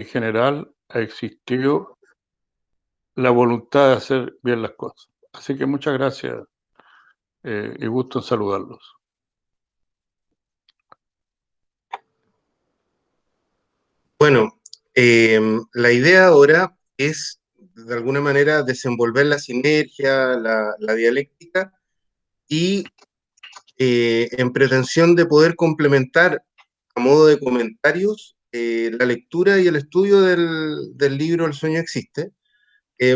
en general ha existido la voluntad de hacer bien las cosas. Así que muchas gracias y gusto en saludarlos. Bueno, la idea ahora es, de alguna manera, desenvolver la sinergia, la dialéctica, y en pretensión de poder complementar, a modo de comentarios, la lectura y el estudio del libro El sueño existe.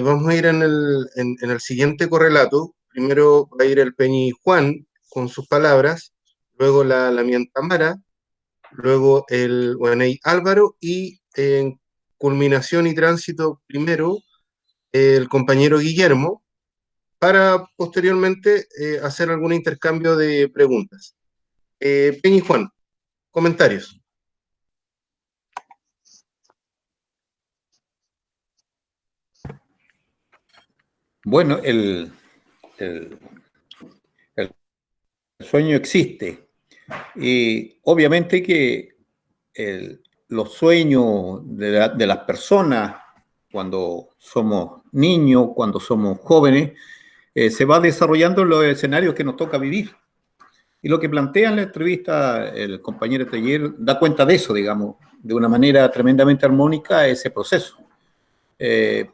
Vamos a ir en el siguiente correlato. Primero va a ir el Peñi Juan con sus palabras, luego la Mien Tamara, luego el Guaney Álvaro, y en culminación y tránsito primero el compañero Guillermo, para posteriormente hacer algún intercambio de preguntas. Peñi Juan, comentarios. Bueno, el sueño existe. Y obviamente que los sueños de las personas, cuando somos niños, cuando somos jóvenes, se va desarrollando en los escenarios que nos toca vivir. Y lo que plantea en la entrevista el compañero Teller da cuenta de eso, digamos, de una manera tremendamente armónica, ese proceso.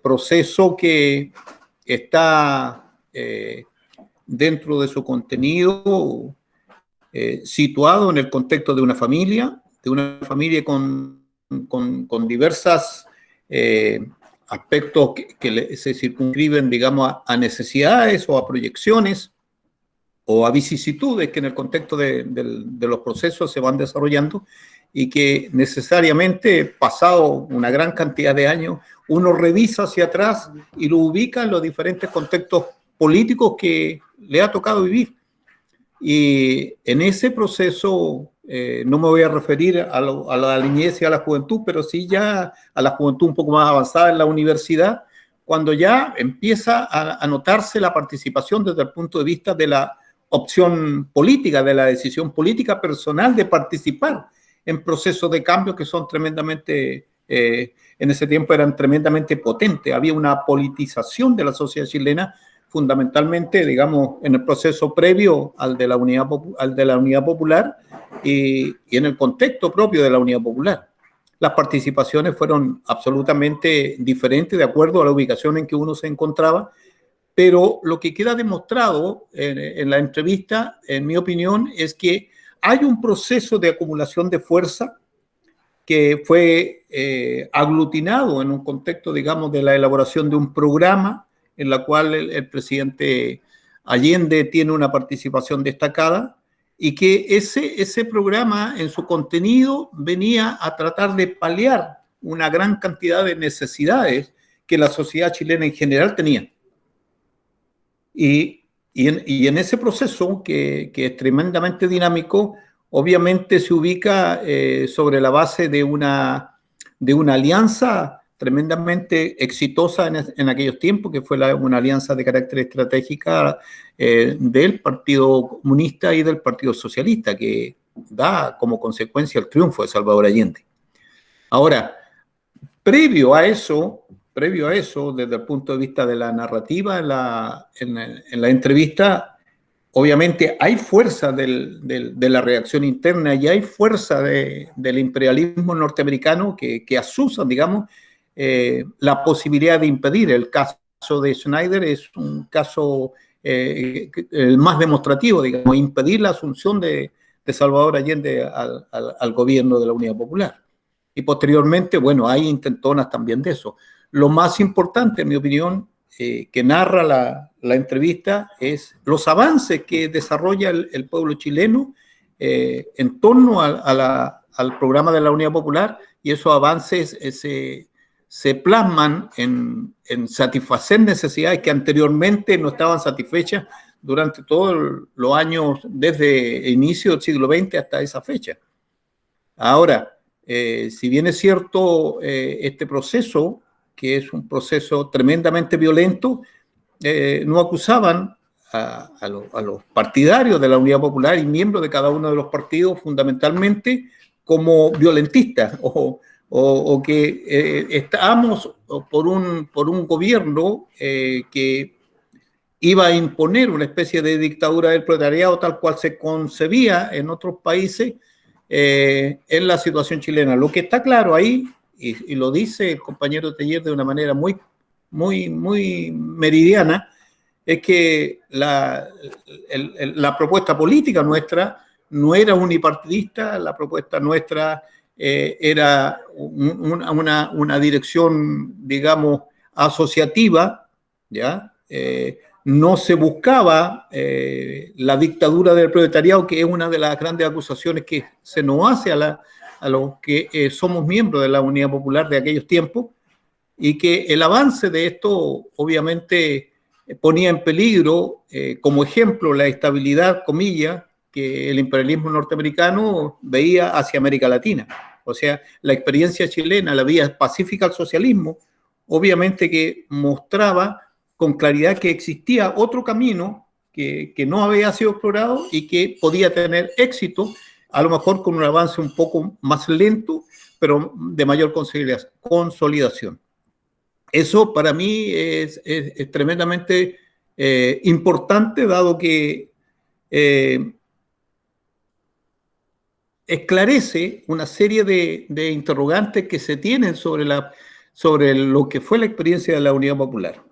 Proceso que está dentro de su contenido situado en el contexto de una familia con diversas aspectos que se circunscriben, digamos, a necesidades o a proyecciones o a vicisitudes que en el contexto de los procesos se van desarrollando, y que necesariamente, pasado una gran cantidad de años, uno revisa hacia atrás y lo ubica en los diferentes contextos políticos que le ha tocado vivir. Y en ese proceso no me voy a referir a la niñez y a la juventud, pero sí ya a la juventud un poco más avanzada en la universidad, cuando ya empieza a notarse la participación desde el punto de vista de la opción política, de la decisión política personal de participar en procesos de cambio que son tremendamente, en ese tiempo eran tremendamente potentes. Había una politización de la sociedad chilena, fundamentalmente, digamos, en el proceso previo al de la Unidad Popular y en el contexto propio de la Unidad Popular. Las participaciones fueron absolutamente diferentes de acuerdo a la ubicación en que uno se encontraba, pero lo que queda demostrado en la entrevista, en mi opinión, es que hay un proceso de acumulación de fuerza que fue aglutinado en un contexto, digamos, de la elaboración de un programa en la cual el presidente Allende tiene una participación destacada, y que ese programa en su contenido venía a tratar de paliar una gran cantidad de necesidades que la sociedad chilena en general tenía. Y en ese proceso, que es tremendamente dinámico, obviamente se ubica sobre la base de una alianza tremendamente exitosa en aquellos tiempos, que fue una alianza de carácter estratégica del Partido Comunista y del Partido Socialista, que da como consecuencia el triunfo de Salvador Allende. Ahora, previo a eso, desde el punto de vista de la narrativa en la entrevista, obviamente hay fuerza de la reacción interna y hay fuerza del imperialismo norteamericano que asusan, digamos, la posibilidad de impedir. El caso de Schneider es un caso el más demostrativo, digamos, impedir la asunción de Salvador Allende al gobierno de la Unidad Popular. Y posteriormente, bueno, hay intentonas también de eso. Lo más importante, en mi opinión, que narra la entrevista, es los avances que desarrolla el pueblo chileno en torno al programa de la Unidad Popular, y esos avances se plasman en satisfacer necesidades que anteriormente no estaban satisfechas durante todos los años, desde el inicio del siglo XX hasta esa fecha. Ahora, si bien es cierto, este proceso, que es un proceso tremendamente violento, no acusaban a los partidarios de la Unidad Popular y miembros de cada uno de los partidos fundamentalmente como violentistas o o que estábamos por un gobierno que iba a imponer una especie de dictadura del proletariado tal cual se concebía en otros países en la situación chilena. Lo que está claro ahí, y lo dice el compañero Teillier de una manera muy meridiana, es que la propuesta política nuestra no era unipartidista, la propuesta nuestra era una dirección, digamos, asociativa, ¿ya? No se buscaba la dictadura del proletariado, que es una de las grandes acusaciones que se nos hace a los que somos miembros de la Unidad Popular de aquellos tiempos, y que el avance de esto obviamente ponía en peligro, como ejemplo, la estabilidad, comillas, que el imperialismo norteamericano veía hacia América Latina. O sea, la experiencia chilena, la vía pacífica al socialismo, obviamente que mostraba con claridad que existía otro camino que no había sido explorado y que podía tener éxito, a lo mejor con un avance un poco más lento, pero de mayor consolidación. Eso para mí es tremendamente importante, dado que esclarece una serie de interrogantes que se tienen sobre lo que fue la experiencia de la Unidad Popular.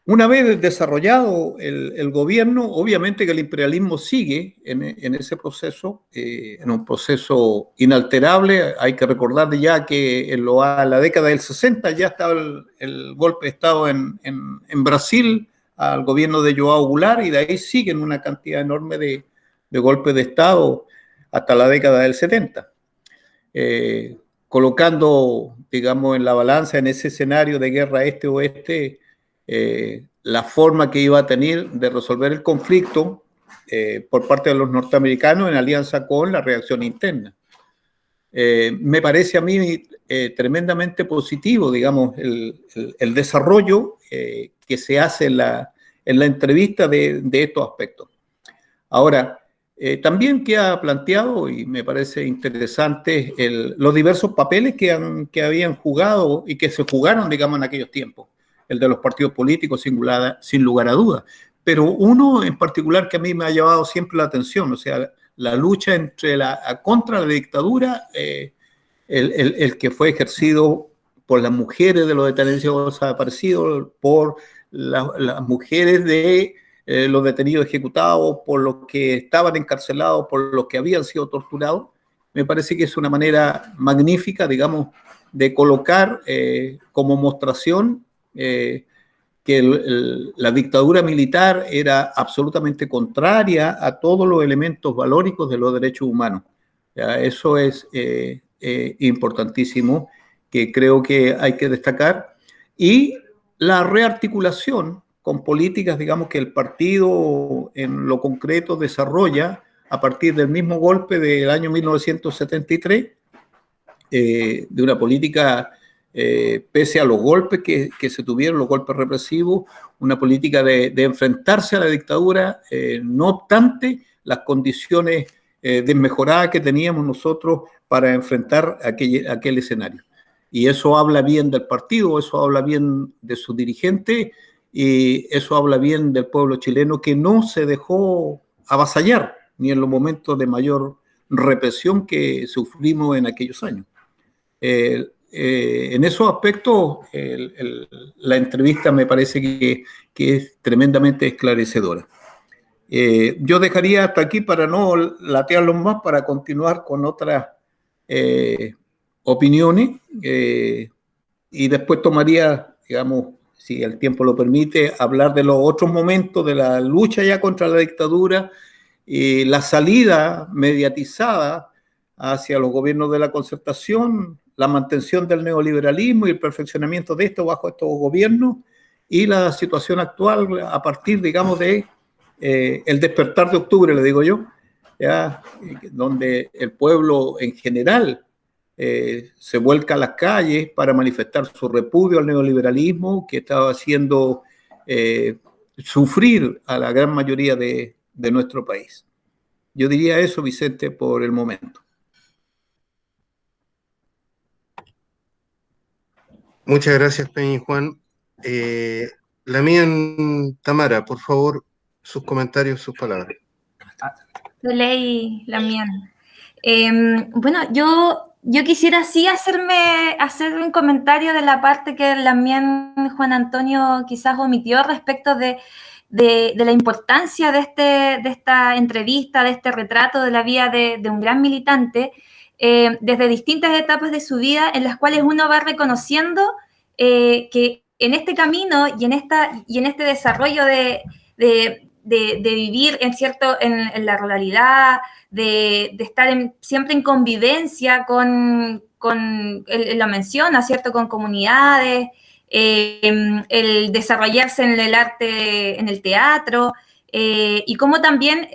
Una vez desarrollado el gobierno, obviamente que el imperialismo sigue en ese proceso, en un proceso inalterable. Hay que recordar ya que en la década del 60 ya estaba el golpe de Estado en Brasil al gobierno de João Goulart, y de ahí siguen una cantidad enorme de golpes de Estado hasta la década del 70. Colocando, digamos, en la balanza, en ese escenario de guerra este-oeste, la forma que iba a tener de resolver el conflicto por parte de los norteamericanos en alianza con la reacción interna. Me parece a mí tremendamente positivo, digamos, el desarrollo que se hace en la entrevista de estos aspectos. Ahora, también queda planteado, y me parece interesante, los diversos papeles que habían jugado y que se jugaron, digamos, en aquellos tiempos. El de los partidos políticos, sin lugar a dudas. Pero uno en particular que a mí me ha llamado siempre la atención, o sea, la lucha contra la dictadura, el que fue ejercido por las mujeres de los detenidos desaparecidos, por las mujeres de los detenidos ejecutados, por los que estaban encarcelados, por los que habían sido torturados. Me parece que es una manera magnífica, digamos, de colocar como mostración que la dictadura militar era absolutamente contraria a todos los elementos valóricos de los derechos humanos. ¿Ya? Eso es importantísimo, que creo que hay que destacar. Y la rearticulación con políticas, digamos, que el partido en lo concreto desarrolla a partir del mismo golpe del año 1973, de una política, pese a los golpes que se tuvieron, los golpes represivos, una política de enfrentarse a la dictadura, no obstante las condiciones desmejoradas que teníamos nosotros para enfrentar aquel escenario. Y eso habla bien del partido, eso habla bien de sus dirigentes, y eso habla bien del pueblo chileno, que no se dejó avasallar ni en los momentos de mayor represión que sufrimos en aquellos años. En esos aspectos, la entrevista me parece que es tremendamente esclarecedora. Yo dejaría hasta aquí para no latearlos más, para continuar con otras opiniones, y después tomaría, digamos, si el tiempo lo permite, hablar de los otros momentos de la lucha ya contra la dictadura y la salida mediatizada hacia los gobiernos de la concertación, la mantención del neoliberalismo y el perfeccionamiento de esto bajo estos gobiernos, y la situación actual a partir, digamos, de el despertar de octubre, le digo yo, ¿ya? Donde el pueblo en general se vuelca a las calles para manifestar su repudio al neoliberalismo que estaba haciendo sufrir a la gran mayoría de nuestro país. Yo diría eso, Vicente, por el momento. Muchas gracias, Peña y Juan. Lamien, Tamara, por favor, sus comentarios, sus palabras. Ley, la mía. Bueno, yo quisiera sí hacer un comentario de la parte que también Juan Antonio quizás omitió respecto de la importancia de esta entrevista, de este retrato de la vida de un gran militante, desde distintas etapas de su vida en las cuales uno va reconociendo que en este camino y en este desarrollo de vivir en la ruralidad, de estar siempre en convivencia él lo menciona, ¿cierto? Con comunidades, el desarrollarse en el arte, en el teatro, y cómo también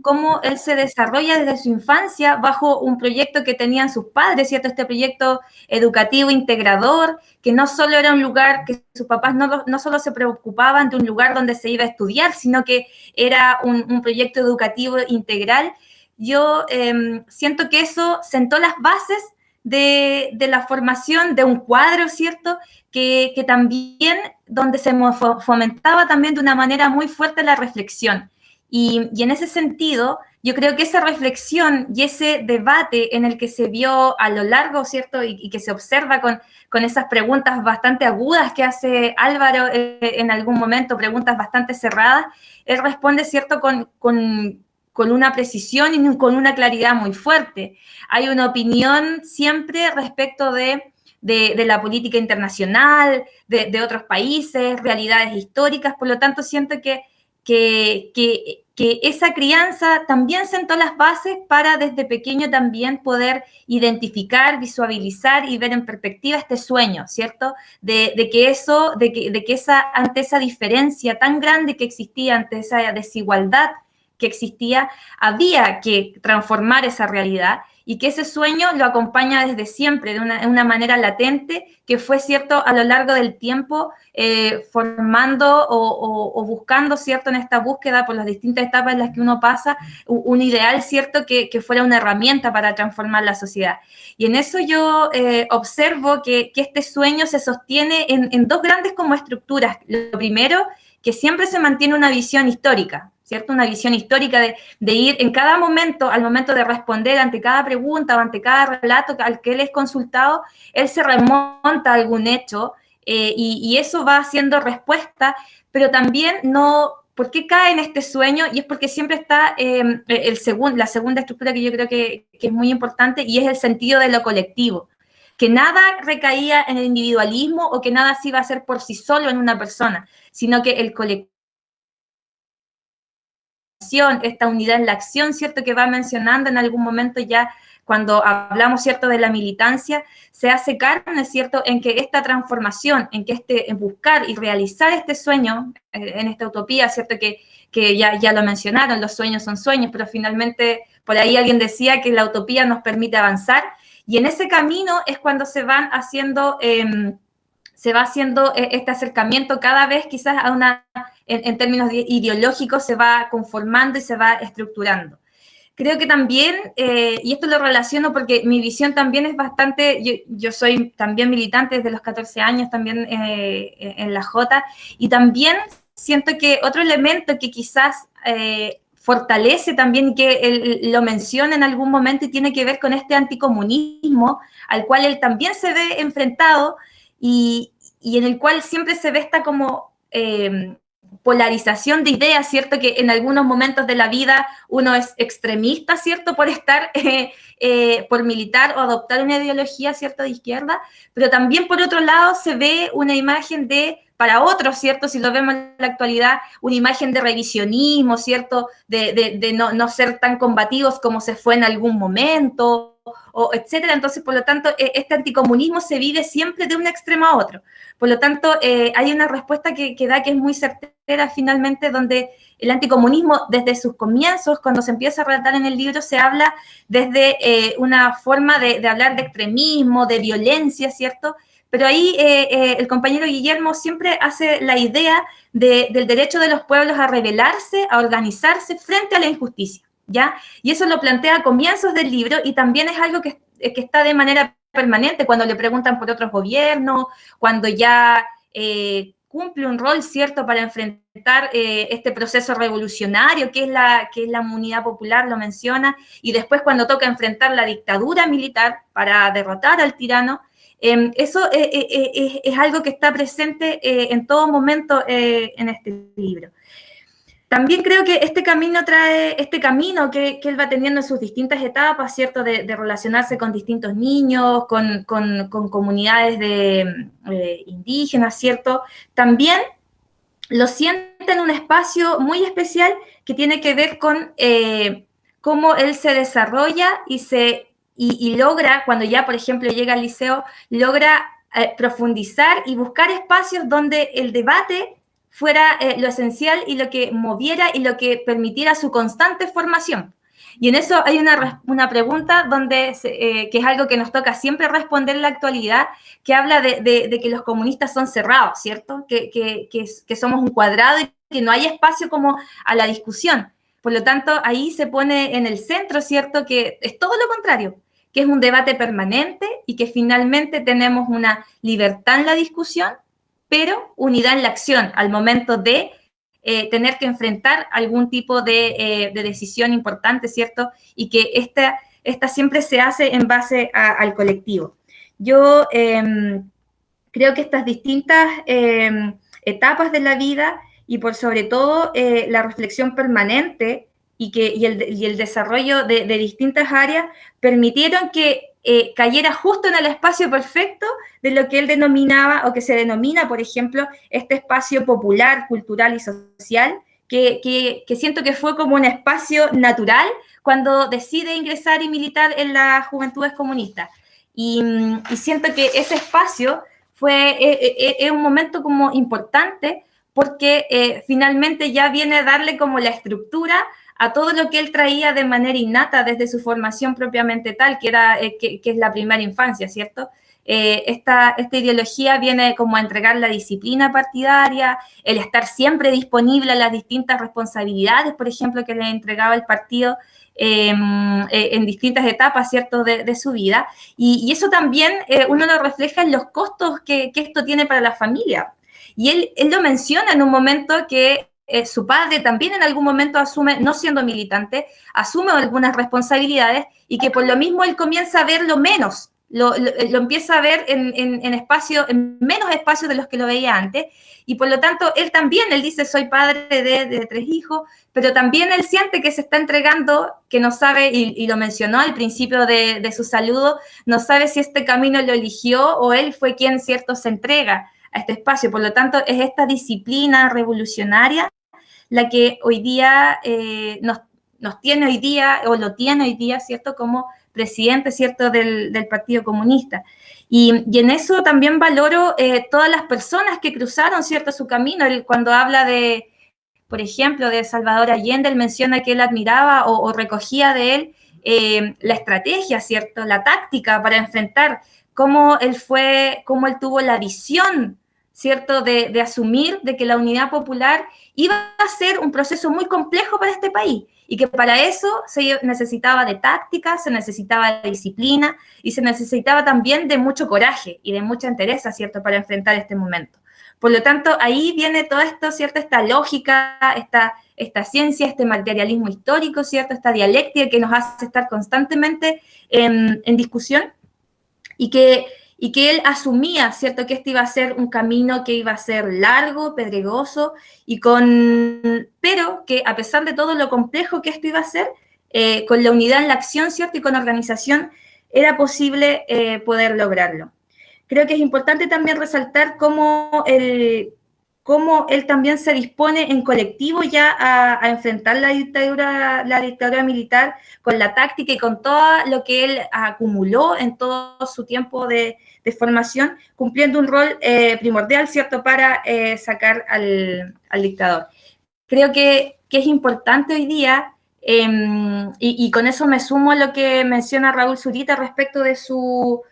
cómo él se desarrolla desde su infancia bajo un proyecto que tenían sus padres, ¿cierto? Este proyecto educativo integrador, que no solo era un lugar que sus papás no solo se preocupaban de un lugar donde se iba a estudiar, sino que era un proyecto educativo integral. Yo siento que eso sentó las bases de la formación de un cuadro, ¿cierto? Que también, donde se fomentaba también de una manera muy fuerte la reflexión. Y en ese sentido, yo creo que esa reflexión y ese debate en el que se vio a lo largo, ¿cierto? Y que se observa con esas preguntas bastante agudas que hace Álvaro en algún momento, preguntas bastante cerradas, él responde, ¿cierto? Con una precisión y con una claridad muy fuerte. Hay una opinión siempre respecto de la política internacional, de otros países, realidades históricas, por lo tanto siento que esa crianza también sentó las bases para desde pequeño también poder identificar, visualizar y ver en perspectiva este sueño, ¿cierto? De que ante esa diferencia tan grande que existía, ante esa desigualdad que existía, había que transformar esa realidad y que ese sueño lo acompaña desde siempre, de una manera latente, que fue, ¿cierto?, a lo largo del tiempo, formando o buscando, ¿cierto?, en esta búsqueda por las distintas etapas en las que uno pasa, un ideal, ¿cierto?, que fuera una herramienta para transformar la sociedad. Y en eso yo observo que este sueño se sostiene en dos grandes como estructuras. Lo primero, que siempre se mantiene una visión histórica, ¿cierto? Una visión histórica de ir en cada momento, al momento de responder ante cada pregunta o ante cada relato al que él es consultado, él se remonta a algún hecho y eso va haciendo respuesta, pero también no, ¿por qué cae en este sueño? Y es porque siempre está la segunda estructura que yo creo que es muy importante y es el sentido de lo colectivo. Que nada recaía en el individualismo o que nada se iba a hacer por sí solo en una persona, sino que el colectivo, esta unidad en la acción, ¿cierto? Que va mencionando en algún momento ya cuando hablamos, ¿cierto?, de la militancia, se hace carne, ¿cierto?, en que esta transformación, en buscar y realizar este sueño, en esta utopía, ¿cierto?, que ya lo mencionaron, los sueños son sueños, pero finalmente por ahí alguien decía que la utopía nos permite avanzar, y en ese camino es cuando se va haciendo este acercamiento cada vez quizás en términos ideológicos, se va conformando y se va estructurando. Creo que también, y esto lo relaciono porque mi visión también es bastante, yo soy también militante desde los 14 años también en la Jota, y también siento que otro elemento que quizás fortalece también y que él lo menciona en algún momento y tiene que ver con este anticomunismo al cual él también se ve enfrentado y en el cual siempre se ve esta como polarización de ideas, ¿cierto? Que en algunos momentos de la vida uno es extremista, ¿cierto? Por estar, por militar o adoptar una ideología, ¿cierto? De izquierda, pero también por otro lado se ve una imagen para otros, ¿cierto? Si lo vemos en la actualidad, una imagen de revisionismo, ¿cierto? De no ser tan combativos como se fue en algún momento, etcétera. Entonces, por lo tanto, este anticomunismo se vive siempre de un extremo a otro. Por lo tanto, hay una respuesta que da que es muy certera finalmente, donde el anticomunismo desde sus comienzos, cuando se empieza a relatar en el libro, se habla desde una forma de hablar de extremismo, de violencia, ¿cierto? Pero ahí el compañero Guillermo siempre hace la idea del derecho de los pueblos a rebelarse, a organizarse frente a la injusticia, ¿ya? Y eso lo plantea a comienzos del libro y también es algo que está de manera permanente, cuando le preguntan por otros gobiernos, cuando ya cumple un rol, ¿cierto?, para enfrentar este proceso revolucionario que es la Unidad Popular, lo menciona, y después cuando toca enfrentar la dictadura militar para derrotar al tirano. Eso es algo que está presente en todo momento en este libro. También creo que este camino que él va teniendo en sus distintas etapas, ¿cierto?, de relacionarse con distintos niños, con comunidades indígenas, ¿cierto?, también lo siente en un espacio muy especial que tiene que ver con cómo él se desarrolla y logra, cuando ya, por ejemplo, llega al liceo, logra profundizar y buscar espacios donde el debate fuera lo esencial y lo que moviera y lo que permitiera su constante formación. Y en eso hay una pregunta que es algo que nos toca siempre responder en la actualidad, que habla de que los comunistas son cerrados, ¿cierto? Que somos un cuadrado y que no hay espacio como a la discusión. Por lo tanto, ahí se pone en el centro, ¿cierto?, que es todo lo contrario, que es un debate permanente y que finalmente tenemos una libertad en la discusión, pero unidad en la acción al momento de tener que enfrentar algún tipo de decisión importante, ¿cierto? Y que esta siempre se hace en base al colectivo. Yo creo que estas distintas etapas de la vida y por sobre todo la reflexión permanente y el desarrollo de distintas áreas permitieron que cayera justo en el espacio perfecto de lo que él denominaba, o que se denomina, por ejemplo, este espacio popular, cultural y social, que siento que fue como un espacio natural cuando decide ingresar y militar en las Juventudes Comunistas. Y siento que ese espacio es un momento como importante porque finalmente ya viene a darle como la estructura a todo lo que él traía de manera innata desde su formación propiamente tal, que es la primera infancia, ¿cierto? Esta ideología viene como a entregar la disciplina partidaria, el estar siempre disponible a las distintas responsabilidades, por ejemplo, que le entregaba el partido en distintas etapas, ¿cierto?, de su vida. Y eso también uno lo refleja en los costos que esto tiene para la familia. Y él lo menciona en un momento que su padre también en algún momento asume, no siendo militante, asume algunas responsabilidades y que por lo mismo él comienza a verlo menos, lo empieza a ver en menos espacios de los que lo veía antes, y por lo tanto él dice, soy padre de 3 hijos, pero también él siente que se está entregando, que no sabe, y lo mencionó al principio de su saludo, no sabe si este camino lo eligió o él fue quien, ¿cierto?, se entrega a este espacio. Por lo tanto, es esta disciplina revolucionaria la que hoy día nos tiene hoy día, o lo tiene hoy día, ¿cierto?, como presidente, ¿cierto?, del Partido Comunista. Y en eso también valoro todas las personas que cruzaron, ¿cierto?, su camino. Él, cuando habla por ejemplo, de Salvador Allende, él menciona que él admiraba o recogía de él la estrategia, ¿cierto?, la táctica para enfrentar, cómo él tuvo la visión, ¿cierto?, de asumir de que la unidad popular iba a ser un proceso muy complejo para este país y que para eso se necesitaba de táctica, se necesitaba de disciplina y se necesitaba también de mucho coraje y de mucha entereza, ¿cierto?, para enfrentar este momento. Por lo tanto, ahí viene todo esto, ¿cierto?, esta lógica, esta ciencia, este materialismo histórico, ¿cierto?, esta dialéctica que nos hace estar constantemente en discusión y que él asumía, ¿cierto?, que este iba a ser un camino que iba a ser largo, pedregoso, pero que a pesar de todo lo complejo que esto iba a ser, con la unidad en la acción, ¿cierto?, y con organización, era posible poder lograrlo. Creo que es importante también resaltar cómo él también se dispone en colectivo ya a enfrentar la dictadura militar con la táctica y con todo lo que él acumuló en todo su tiempo de formación, cumpliendo un rol primordial, ¿cierto?, para sacar al dictador. Creo que es importante hoy día, y con eso me sumo a lo que menciona Raúl Zurita respecto de su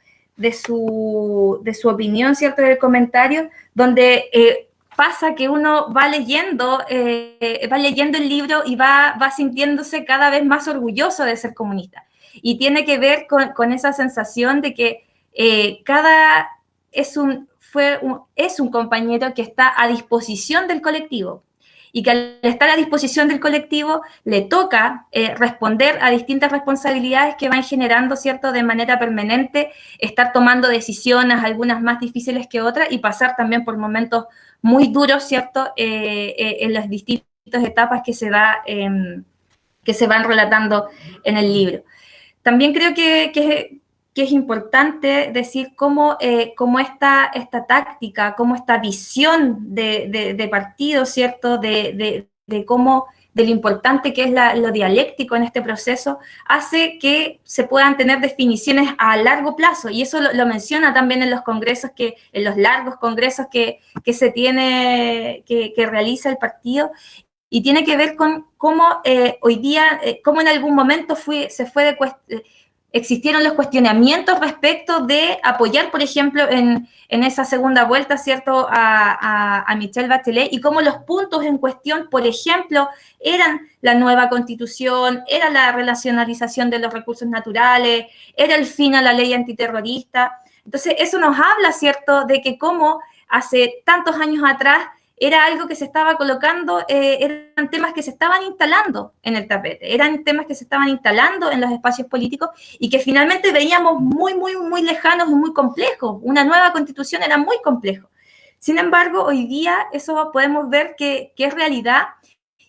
opinión, ¿cierto?, del comentario, donde pasa que uno va leyendo el libro y va sintiéndose cada vez más orgulloso de ser comunista. Y tiene que ver con esa sensación de que es un compañero que está a disposición del colectivo, y que al estar a disposición del colectivo le toca responder a distintas responsabilidades que van generando, ¿cierto?, de manera permanente, estar tomando decisiones, algunas más difíciles que otras, y pasar también por momentos muy duros, ¿cierto?, en las distintas etapas que se van relatando en el libro. También creo que es importante decir cómo esta táctica, cómo esta visión de partido, ¿cierto?, de lo importante que es lo dialéctico en este proceso, hace que se puedan tener definiciones a largo plazo, y eso lo menciona también en los congresos, en los largos congresos que realiza el partido, y tiene que ver con cómo hoy día, cómo en algún momento existieron los cuestionamientos respecto de apoyar, por ejemplo, en esa segunda vuelta, ¿cierto?, a Michelle Bachelet, y cómo los puntos en cuestión, por ejemplo, eran la nueva constitución, era la relacionalización de los recursos naturales, era el fin a la ley antiterrorista. Entonces, eso nos habla, ¿cierto?, de que cómo hace tantos años atrás era algo que se estaba colocando, eran temas que se estaban instalando en el tapete, eran temas que se estaban instalando en los espacios políticos y que finalmente veíamos muy, muy, muy lejanos y muy complejos. Una nueva constitución era muy complejo. Sin embargo, hoy día eso podemos ver que es realidad,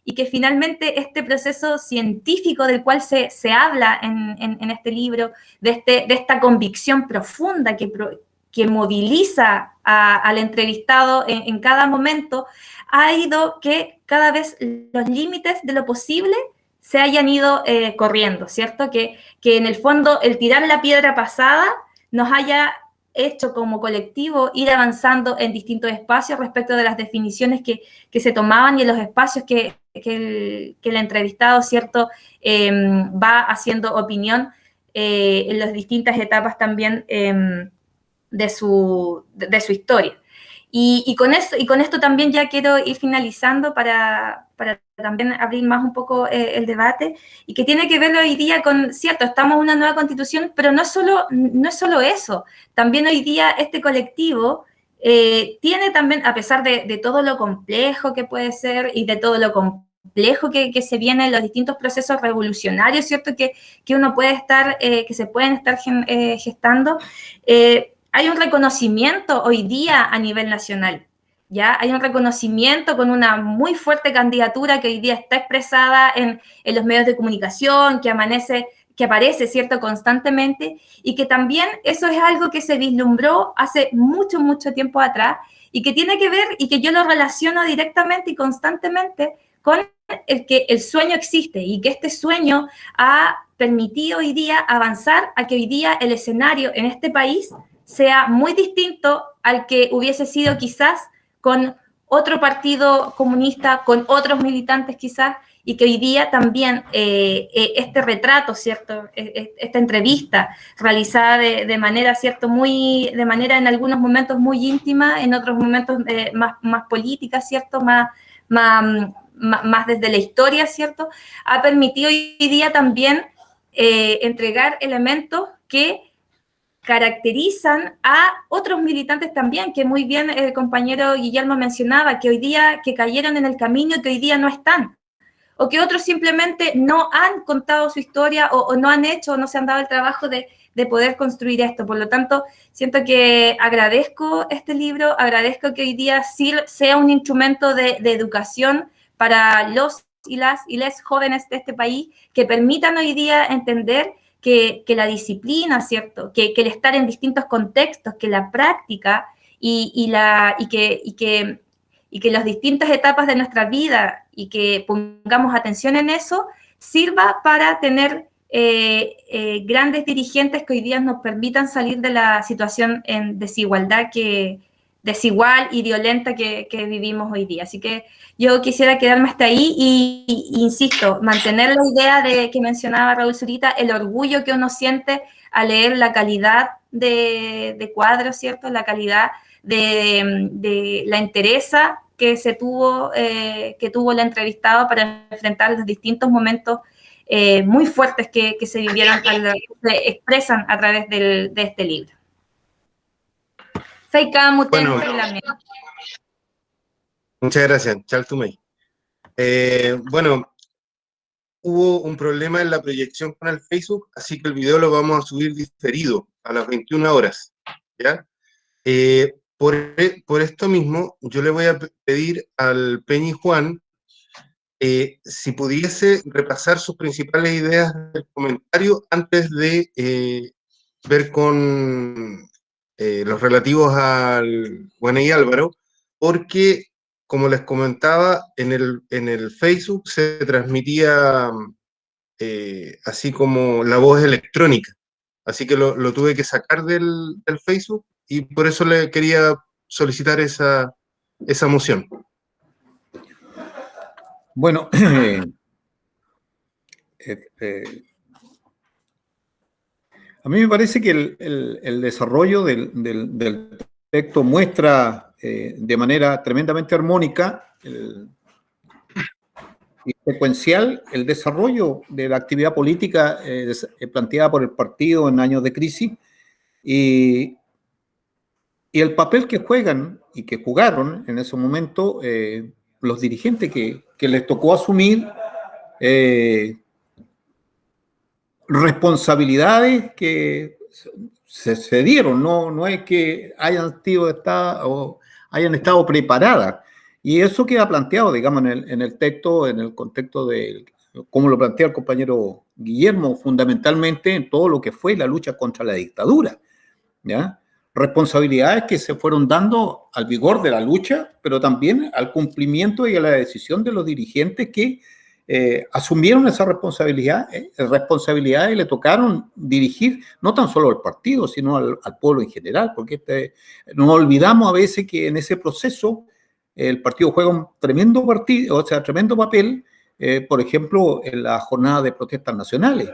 y que finalmente este proceso científico del cual se habla en este libro, de esta convicción profunda que moviliza al entrevistado en cada momento, ha ido que cada vez los límites de lo posible se hayan ido corriendo, ¿cierto? Que en el fondo el tirar la piedra pasada nos haya hecho como colectivo ir avanzando en distintos espacios respecto de las definiciones que se tomaban, y en los espacios que el entrevistado, ¿cierto?, va haciendo opinión en las distintas etapas también de su historia. Y con esto también ya quiero ir finalizando para también abrir más un poco el debate, y que tiene que ver hoy día con, cierto, estamos en una nueva constitución, pero no es solo eso. También hoy día este colectivo tiene también, a pesar de todo lo complejo que puede ser y de todo lo complejo que se viene en los distintos procesos revolucionarios, ¿cierto?, que uno puede estar, que se pueden estar gestando, hay un reconocimiento hoy día a nivel nacional, ¿ya? Hay un reconocimiento con una muy fuerte candidatura que hoy día está expresada en los medios de comunicación, que aparece, ¿cierto?, constantemente, y que también eso es algo que se vislumbró hace mucho, mucho tiempo atrás, y que tiene que ver, y que yo lo relaciono directamente y constantemente con el que el sueño existe, y que este sueño ha permitido hoy día avanzar a que hoy día el escenario en este país sea muy distinto al que hubiese sido quizás con otro partido comunista, con otros militantes quizás, y que hoy día también este retrato, ¿cierto?, esta entrevista realizada de manera, ¿cierto?, de manera en algunos momentos muy íntima, en otros momentos más política, ¿cierto?, más desde la historia, ¿cierto?, ha permitido hoy día también entregar elementos que caracterizan a otros militantes también, que muy bien el compañero Guillermo mencionaba, que hoy día, que cayeron en el camino y que hoy día no están, o que otros simplemente no han contado su historia o no han hecho, o no se han dado el trabajo de poder construir esto. Por lo tanto, siento que agradezco este libro, agradezco que hoy día sí sea un instrumento de educación para los y les jóvenes de este país, que permitan hoy día entender que la disciplina, ¿cierto?, que el estar en distintos contextos, que la práctica y que las distintas etapas de nuestra vida, y que pongamos atención en eso, sirva para tener grandes dirigentes que hoy día nos permitan salir de la situación en desigualdad desigual y violenta que vivimos hoy día. Así que yo quisiera quedarme hasta ahí y insisto, mantener la idea que mencionaba Raúl Zurita, el orgullo que uno siente al leer la calidad de cuadros, ¿cierto?, la calidad de la entereza que tuvo el entrevistado para enfrentar los distintos momentos muy fuertes que se vivieron, que se expresan a través de este libro. Feika, Muten, Bueno. y la mía. Muchas gracias, Chaltumey. Bueno, hubo un problema en la proyección con el Facebook, así que el video lo vamos a subir diferido a las 21 horas, ¿ya? Por esto mismo, yo le voy a pedir al Peñi Juan si pudiese repasar sus principales ideas del comentario antes de ver con los relativos al Guaney Álvaro, porque, como les comentaba, en el Facebook se transmitía así como la voz electrónica, así que lo tuve que sacar del Facebook y por eso le quería solicitar esa moción. Bueno, a mí me parece que el desarrollo del texto muestra de manera tremendamente armónica y secuencial el desarrollo de la actividad política planteada por el partido en años de crisis y el papel que juegan y que jugaron en ese momento los dirigentes que les tocó asumir responsabilidades que se dieron, no es que hayan estado preparadas. Y eso queda planteado, digamos, en el texto, en el contexto de cómo lo plantea el compañero Guillermo, fundamentalmente en todo lo que fue la lucha contra la dictadura, ¿ya? Responsabilidades que se fueron dando al vigor de la lucha, pero también al cumplimiento y a la decisión de los dirigentes que asumieron esa responsabilidad y le tocaron dirigir no tan solo al partido, sino al pueblo en general, porque nos olvidamos a veces que en ese proceso el partido juega un tremendo papel, por ejemplo, en la jornada de protestas nacionales,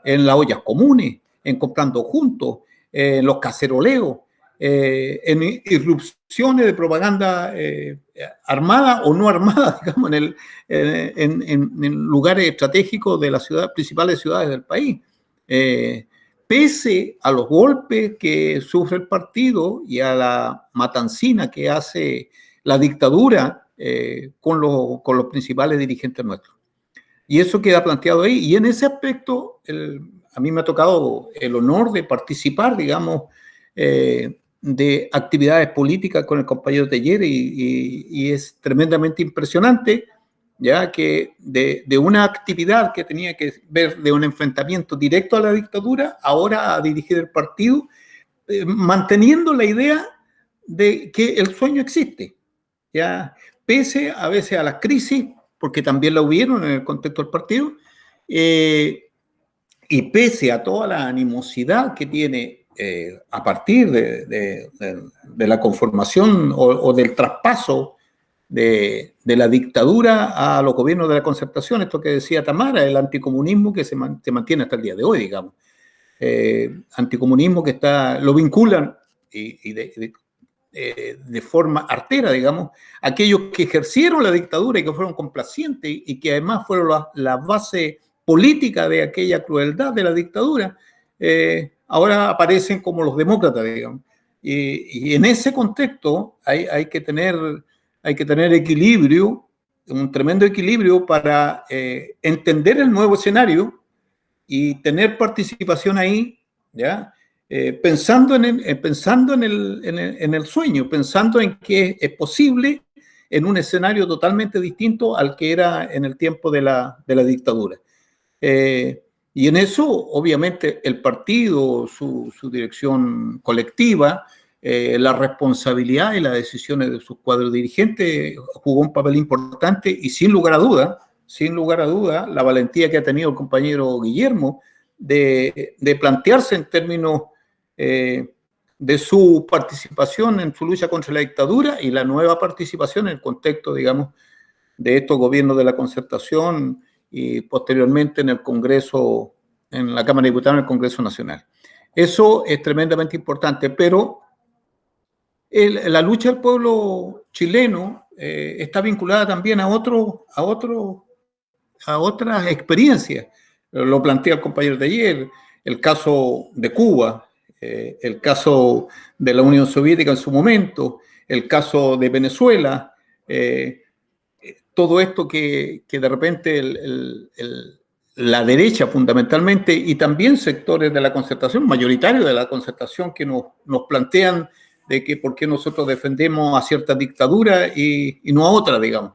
en las ollas comunes, en comprando juntos, en los caceroleos, en irrupciones de propaganda armada o no armada, digamos, en lugares estratégicos de las principales ciudades del país. Pese a los golpes que sufre el partido y a la matancina que hace la dictadura con los principales dirigentes nuestros. Y eso queda planteado ahí. Y en ese aspecto, a mí me ha tocado el honor de participar, digamos, de actividades políticas con el compañero Teller y es tremendamente impresionante, ya que de una actividad que tenía que ver de un enfrentamiento directo a la dictadura, ahora a dirigir el partido, manteniendo la idea de que el sueño existe, ya pese a veces a las crisis, porque también la hubieron en el contexto del partido, y pese a toda la animosidad que tiene a partir de la conformación o del traspaso de la dictadura a los gobiernos de la concertación, esto que decía Tamara, el anticomunismo que se mantiene hasta el día de hoy, digamos. Anticomunismo que lo vinculan y de forma artera, digamos, aquellos que ejercieron la dictadura y que fueron complacientes y que además fueron la base política de aquella crueldad de la dictadura, ahora aparecen como los demócratas, digamos. Y en ese contexto hay que tener equilibrio, un tremendo equilibrio para entender el nuevo escenario y tener participación ahí, ¿ya? Pensando en el sueño, pensando en que es posible en un escenario totalmente distinto al que era en el tiempo de la dictadura. Y en eso, obviamente, el partido, su dirección colectiva, la responsabilidad y las decisiones de sus cuadros dirigentes jugó un papel importante y sin lugar a duda, la valentía que ha tenido el compañero Guillermo de plantearse en términos de su participación en su lucha contra la dictadura y la nueva participación en el contexto, digamos, de estos gobiernos de la concertación y posteriormente en el Congreso, en la Cámara de Diputados, en el Congreso Nacional. Eso es tremendamente importante, pero la lucha del pueblo chileno está vinculada también a otras experiencias. Lo plantea el compañero de ayer, el caso de Cuba, el caso de la Unión Soviética en su momento, el caso de Venezuela, todo esto que de repente la derecha fundamentalmente y también sectores de la concertación, mayoritarios de la concertación, que nos plantean de que por qué nosotros defendemos a cierta dictadura y no a otra, digamos.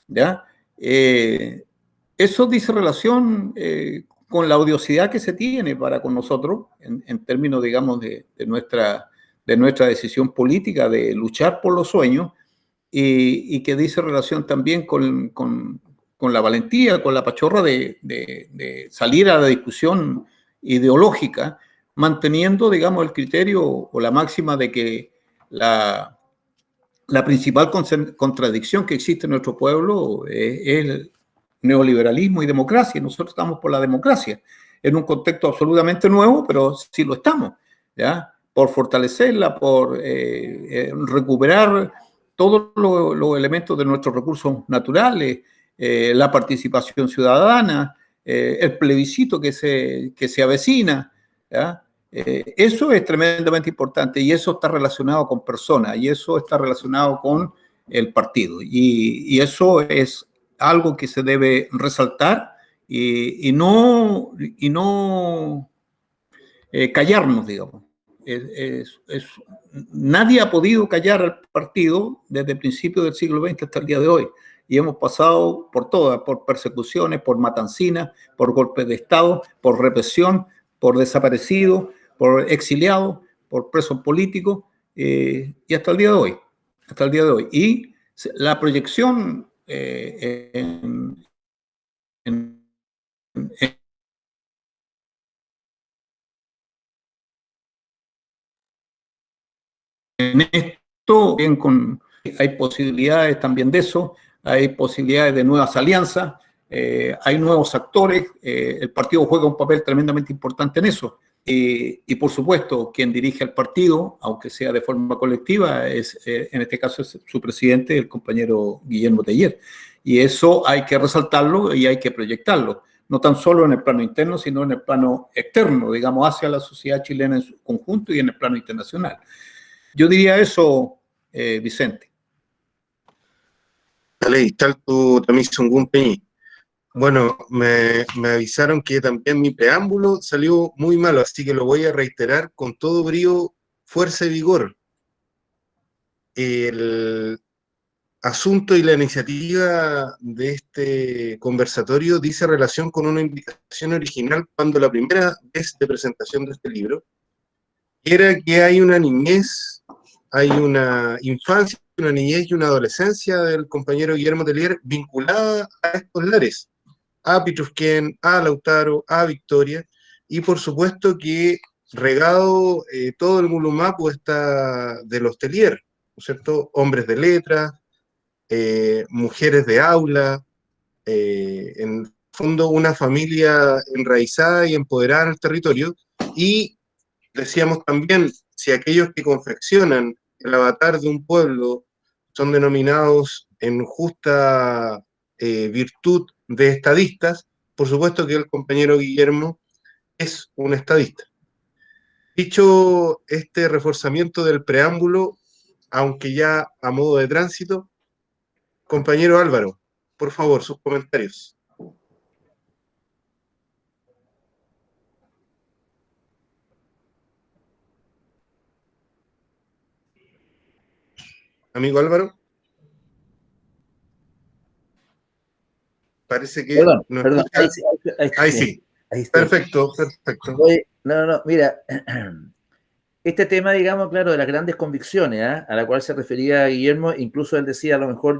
¿Ya? Eso dice relación con la odiosidad que se tiene para con nosotros en términos, digamos, de nuestra decisión política de luchar por los sueños y que dice relación también con la valentía, con la pachorra de salir a la discusión ideológica, manteniendo, digamos, el criterio o la máxima de que la principal contradicción que existe en nuestro pueblo es el neoliberalismo y democracia. Nosotros estamos por la democracia, en un contexto absolutamente nuevo, pero sí lo estamos, ¿ya? Por fortalecerla, por recuperar todos los elementos de nuestros recursos naturales, la participación ciudadana, el plebiscito que se avecina, ¿ya? Eso es tremendamente importante y eso está relacionado con personas y eso está relacionado con el partido y eso es algo que se debe resaltar y no callarnos, digamos. Nadie ha podido callar al partido desde el principio del siglo XX hasta el día de hoy y hemos pasado por todas, por persecuciones, por matancinas, por golpes de Estado, por represión, por desaparecidos, por exiliados, por presos políticos y hasta el día de hoy. Y la proyección en esto, bien hay posibilidades también de eso, hay posibilidades de nuevas alianzas, hay nuevos actores, el partido juega un papel tremendamente importante en eso. Y por supuesto, quien dirige el partido, aunque sea de forma colectiva, es en este caso es su presidente, el compañero Guillermo Teller. Y eso hay que resaltarlo y hay que proyectarlo, no tan solo en el plano interno, sino en el plano externo, digamos, hacia la sociedad chilena en su conjunto y en el plano internacional. Yo diría eso, Vicente. Dale, tal tu Tamisungun Peñi. Bueno, me avisaron que también mi preámbulo salió muy malo, así que lo voy a reiterar con todo brío, fuerza y vigor. El asunto y la iniciativa de este conversatorio dice relación con una invitación original cuando la primera vez de presentación de este libro era que hay una niñez, hay una infancia, una niñez y una adolescencia del compañero Guillermo Teller vinculada a estos lares, a Pitrufquén, a Lautaro, a Victoria, y por supuesto que regado todo el Mulumapu está de los Teller, ¿no es cierto? Hombres de letras, mujeres de aula, en fondo una familia enraizada y empoderada en el territorio, y decíamos también, si aquellos que confeccionan el avatar de un pueblo son denominados en justa virtud de estadistas, por supuesto que el compañero Guillermo es un estadista. Dicho este reforzamiento del preámbulo, aunque ya a modo de tránsito, compañero Álvaro, por favor, sus comentarios. Amigo Álvaro. Parece que Perdón, no perdón. Ahí sí. Ahí está. Perfecto. Oye, no, mira, este tema, digamos, claro, de las grandes convicciones, a la cual se refería Guillermo, incluso él decía, a lo mejor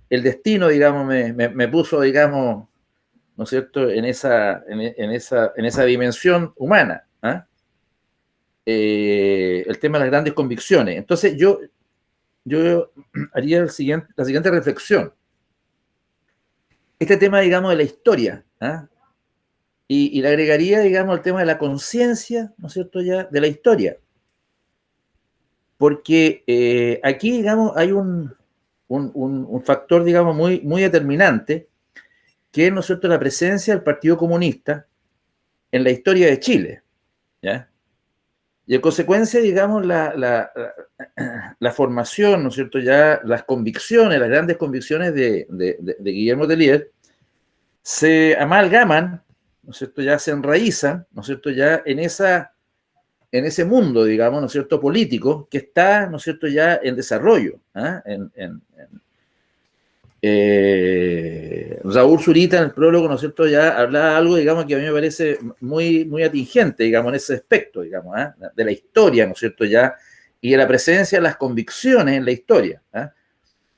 el destino, digamos, me puso, digamos, ¿no es cierto?, en esa dimensión humana, el tema de las grandes convicciones. Entonces, yo haría la siguiente reflexión. Este tema, digamos, de la historia, y le agregaría, digamos, el tema de la conciencia, ¿no es cierto?, ya, de la historia. Porque aquí, digamos, hay un factor, digamos, muy, muy determinante, que es, ¿no es cierto?, la presencia del Partido Comunista en la historia de Chile, ¿ya? Y en consecuencia, digamos, la formación, ¿no es cierto?, ya las convicciones, las grandes convicciones de Guillermo Tellier se amalgaman, ¿no es cierto?, ya se enraizan, ¿no es cierto?, ya en ese mundo, digamos, ¿no es cierto?, político, que está, ¿no es cierto?, ya en desarrollo. Raúl Zurita en el prólogo, ¿no es cierto?, ya hablaba algo, digamos, que a mí me parece muy, muy atingente, digamos, en ese aspecto, digamos, de la historia, ¿no es cierto?, ya, y de la presencia de las convicciones en la historia.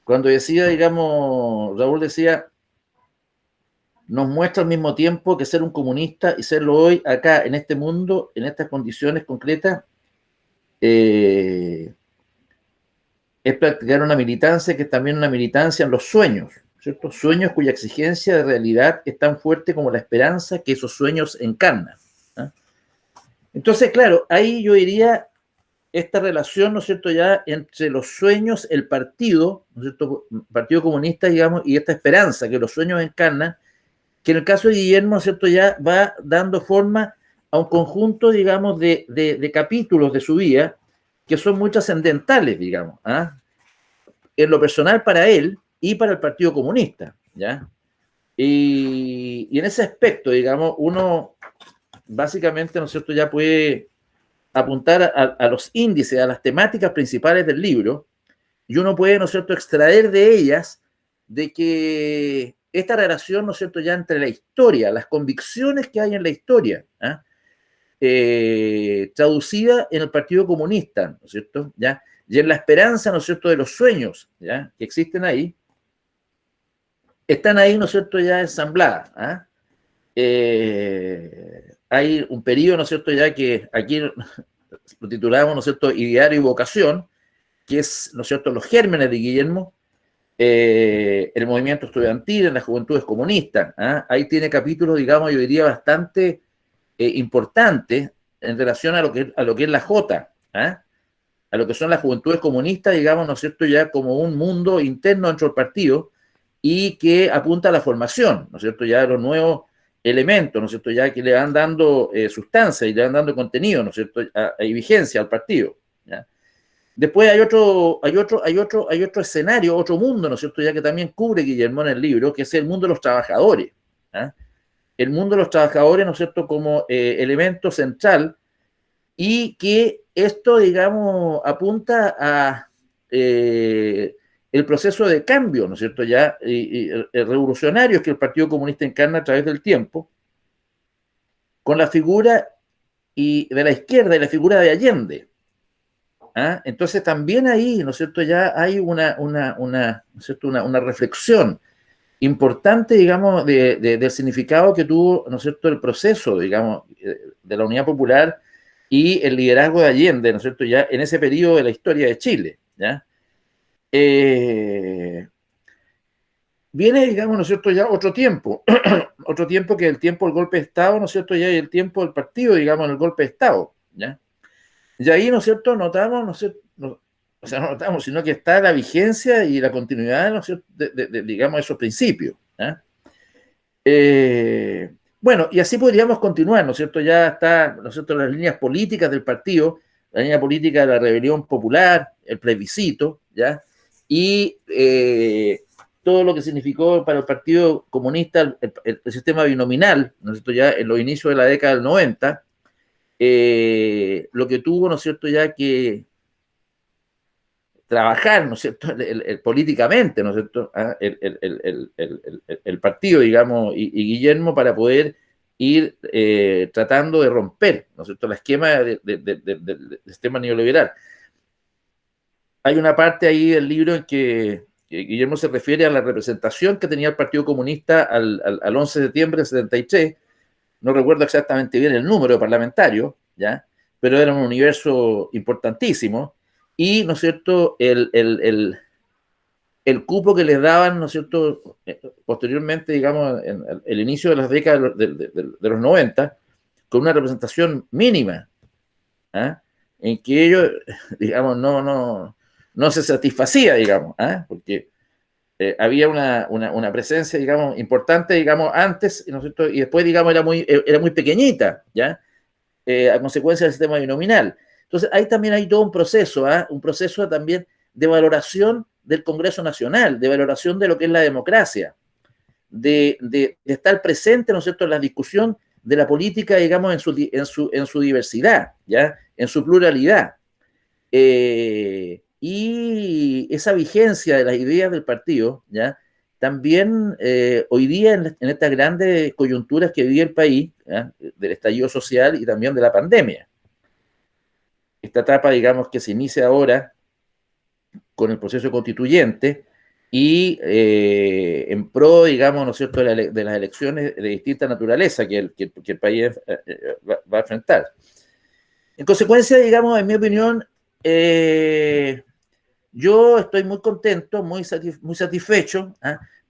Cuando decía, digamos, Raúl decía, nos muestra al mismo tiempo que ser un comunista y serlo hoy, acá, en este mundo, en estas condiciones concretas, es practicar una militancia que es también una militancia en los sueños, ¿cierto? Sueños cuya exigencia de realidad es tan fuerte como la esperanza que esos sueños encarnan. Entonces, claro, ahí yo diría esta relación, ¿no es cierto?, ya entre los sueños, el partido, ¿no es cierto?, Partido Comunista, digamos, y esta esperanza que los sueños encarnan, que en el caso de Guillermo, ¿no es cierto?, ya va dando forma a un conjunto, digamos, de capítulos de su vida que son muy trascendentales, digamos, en lo personal para él y para el Partido Comunista, ¿ya? Y en ese aspecto, digamos, uno básicamente, ¿no es cierto?, ya puede apuntar a los índices, a las temáticas principales del libro, y uno puede, ¿no es cierto?, extraer de ellas de que esta relación, ¿no es cierto?, ya entre la historia, las convicciones que hay en la historia, traducida en el Partido Comunista, ¿no es cierto?, ¿ya? Y en la esperanza, ¿no es cierto?, de los sueños, ¿ya?, que existen ahí, están ahí, ¿no es cierto?, ya ensambladas. Hay un periodo, ¿no es cierto?, ya que aquí lo titulamos, ¿no es cierto?, Ideario y Vocación, que es, ¿no es cierto?, los gérmenes de Guillermo, el movimiento estudiantil en las juventudes comunistas. Ahí tiene capítulos, digamos, yo diría bastante importantes en relación a lo que es la Jota, a lo que son las juventudes comunistas, digamos, ¿no es cierto?, ya como un mundo interno dentro del partido y que apunta a la formación, ¿no es cierto?, ya de los nuevos elementos, ¿no es cierto?, ya que le van dando sustancia y le van dando contenido, ¿no es cierto?, y vigencia al partido, ¿ya? Después hay otro escenario, otro mundo, ¿no es cierto?, ya que también cubre Guillermo en el libro, que es el mundo de los trabajadores. El mundo de los trabajadores, ¿no es cierto?, como elemento central, y que esto, digamos, apunta a el proceso de cambio, ¿no es cierto?, ya revolucionario que el Partido Comunista encarna a través del tiempo, con la figura de la izquierda y la figura de Allende. Entonces también ahí, ¿no es cierto?, ya hay una reflexión importante, digamos, del significado que tuvo, ¿no es cierto?, el proceso, digamos, de la Unidad Popular y el liderazgo de Allende, ¿no es cierto?, ya en ese periodo de la historia de Chile, ¿ya? Viene, digamos, ¿no es cierto?, ya otro tiempo, otro tiempo que es el tiempo del golpe de Estado, ¿no es cierto?, ya y el tiempo del partido, digamos, en el golpe de Estado, ¿ya? Y ahí, ¿no es cierto?, notamos, ¿no es cierto?, no notamos, sino que está la vigencia y la continuidad, ¿no es cierto?, digamos, esos principios. Bueno, y así podríamos continuar, ¿no es cierto?, ya está, ¿no es cierto?, las líneas políticas del partido, la línea política de la rebelión popular, el plebiscito, ¿ya? Y todo lo que significó para el Partido Comunista el sistema binominal, ¿no es cierto?, ya en los inicios de la década del 90, lo que tuvo, ¿no es cierto?, ya que trabajar, ¿no es cierto?, políticamente, ¿no es cierto?, el partido, digamos, y Guillermo para poder ir tratando de romper, ¿no es cierto?, la esquema del sistema neoliberal. Hay una parte ahí del libro en que Guillermo se refiere a la representación que tenía el Partido Comunista al 11 de septiembre del 73, no recuerdo exactamente bien el número de parlamentarios, ¿ya?, pero era un universo importantísimo, y, ¿no es cierto?, el cupo que les daban, ¿no es cierto?, posteriormente, digamos, en el inicio de las décadas de los 90, con una representación mínima, en que ellos, digamos, no se satisfacía, digamos, porque había una presencia, digamos, importante, digamos, antes, ¿no es cierto?, y después, digamos, era muy pequeñita, ¿ya?, a consecuencia del sistema binominal. Entonces, ahí también hay todo un proceso, un proceso también de valoración del Congreso Nacional, de valoración de lo que es la democracia, de estar presente, ¿no es cierto?, en la discusión de la política, digamos, en su diversidad, ¿ya?, en su pluralidad. Y esa vigencia de las ideas del partido, ¿ya?, también hoy día en estas grandes coyunturas que vive el país, ¿ya?, del estallido social y también de la pandemia. Esta etapa, digamos, que se inicia ahora con el proceso constituyente y en pro, digamos, ¿no es cierto?, de las elecciones de distinta naturaleza que el país va a enfrentar. En consecuencia, digamos, en mi opinión, yo estoy muy contento, muy satisfecho,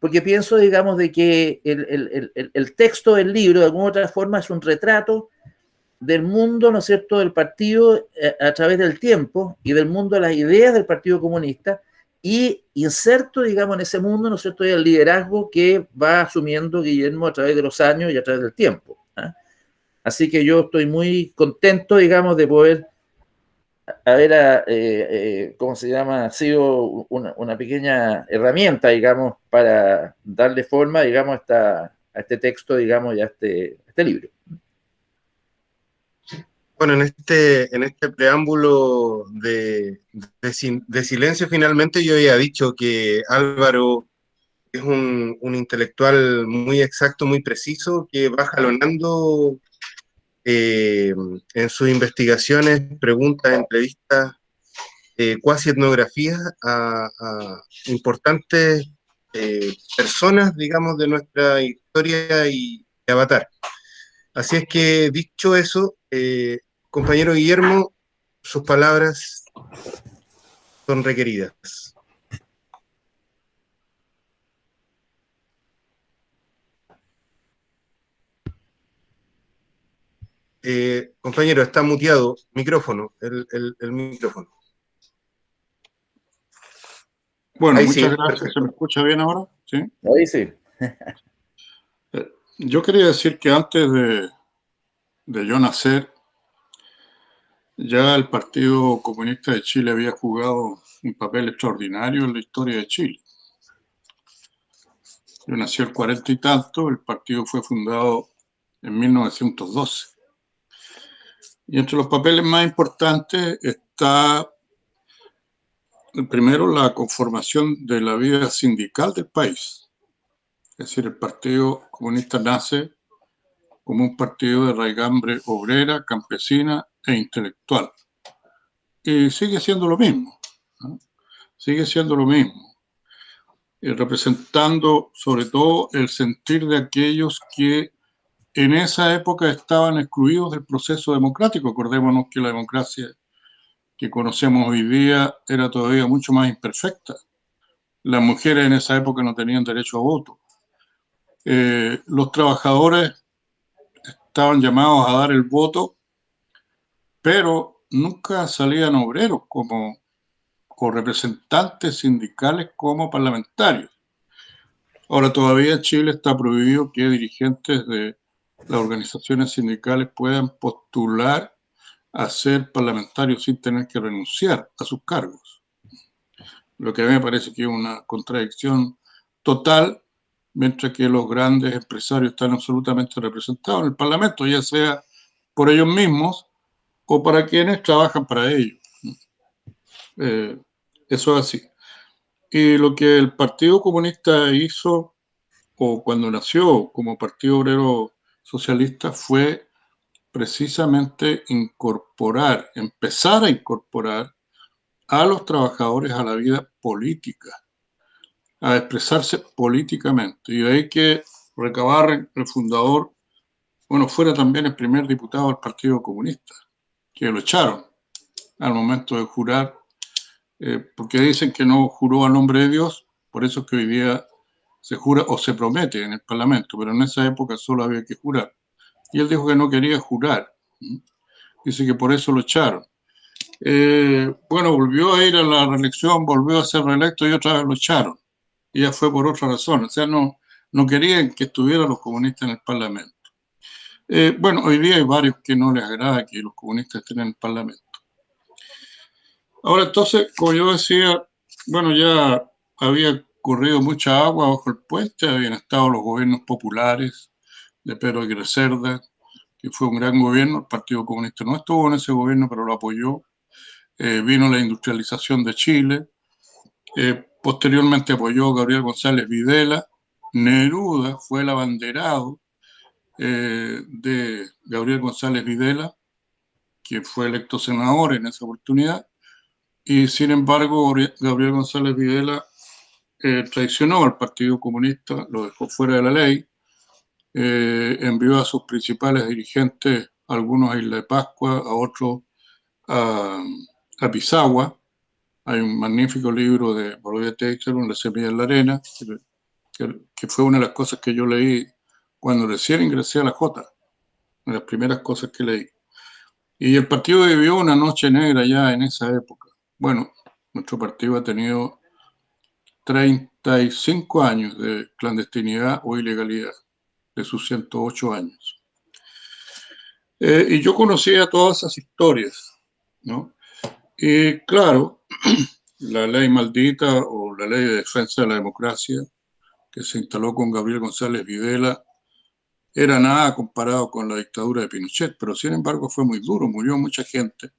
porque pienso, digamos, de que el texto del libro, de alguna u otra forma, es un retrato del mundo, ¿no es cierto?, del partido a través del tiempo y del mundo de las ideas del Partido Comunista, y inserto, digamos, en ese mundo, ¿no es cierto?, el liderazgo que va asumiendo Guillermo a través de los años y a través del tiempo. Así que yo estoy muy contento, digamos, de poder haber, ¿cómo se llama?, sido una pequeña herramienta, digamos, para darle forma, digamos, a este texto, digamos, y a este libro. Bueno, en este preámbulo de silencio, finalmente yo había dicho que Álvaro es un intelectual muy exacto, muy preciso, que va jalonando en sus investigaciones, preguntas, entrevistas, cuasi etnografías a importantes personas, digamos, de nuestra historia y avatar. Así es que, dicho eso, compañero Guillermo, sus palabras son requeridas. Compañero, está muteado. Micrófono, el micrófono. Bueno, ahí muchas sí, gracias. perfecto. ¿Se me escucha bien ahora? ¿Sí? Ahí sí. Yo quería decir que antes de yo nacer, ya el Partido Comunista de Chile había jugado un papel extraordinario en la historia de Chile. Yo nací el 40 y tanto, el partido fue fundado en 1912. Y entre los papeles más importantes está, primero, la conformación de la vida sindical del país. Es decir, el Partido Comunista nace como un partido de raigambre obrera, campesina e intelectual. Y sigue siendo lo mismo, ¿no? Sigue siendo lo mismo, representando sobre todo el sentir de aquellos que en esa época estaban excluidos del proceso democrático. Acordémonos que la democracia que conocemos hoy día era todavía mucho más imperfecta. Las mujeres en esa época no tenían derecho a voto. Los trabajadores estaban llamados a dar el voto, pero nunca salían obreros como o representantes sindicales como parlamentarios. Ahora, todavía en Chile está prohibido que dirigentes de las organizaciones sindicales puedan postular a ser parlamentarios sin tener que renunciar a sus cargos. Lo que a mí me parece que es una contradicción total, mientras que los grandes empresarios están absolutamente representados en el Parlamento, ya sea por ellos mismos o para quienes trabajan para ellos. Eso es así. Y lo que el Partido Comunista hizo, o cuando nació como Partido Obrero Socialista, fue precisamente empezar a incorporar a los trabajadores a la vida política, a expresarse políticamente. Y de ahí que Recabarren, el fundador, bueno, fuera también el primer diputado del Partido Comunista, que lo echaron al momento de jurar, porque dicen que no juró a nombre de Dios, por eso es que hoy día se jura o se promete en el Parlamento, pero en esa época solo había que jurar. Y él dijo que no quería jurar. Dice que por eso lo echaron. Bueno, volvió a ir a la reelección, volvió a ser reelecto y otra vez lo echaron. Y ya fue por otra razón. O sea, no querían que estuvieran los comunistas en el Parlamento. Bueno, hoy día hay varios que no les agrada que los comunistas estén en el Parlamento. Ahora, entonces, como yo decía, bueno, ya había corrido mucha agua bajo el puente, habían estado los gobiernos populares de Pedro Aguirre Cerda, que fue un gran gobierno. El Partido Comunista no estuvo en ese gobierno, pero lo apoyó. Vino la industrialización de Chile. Posteriormente apoyó Gabriel González Videla. Neruda fue el abanderado de Gabriel González Videla, que fue electo senador en esa oportunidad. Y sin embargo, Gabriel González Videla traicionó al Partido Comunista, lo dejó fuera de la ley, envió a sus principales dirigentes, algunos a Isla de Pascua, a otros a Pisagua. Hay un magnífico libro de Bolodia Teixeira, La semilla en la arena, que fue una de las cosas que yo leí cuando recién ingresé a la Jota, una de las primeras cosas que leí. Y el partido vivió una noche negra ya en esa época. Bueno, nuestro partido ha tenido 35 años de clandestinidad o ilegalidad, de sus 108 años. Y yo conocía todas esas historias, ¿no? Y claro, la ley maldita o la ley de defensa de la democracia que se instaló con Gabriel González Videla era nada comparado con la dictadura de Pinochet, pero sin embargo fue muy duro, murió mucha gente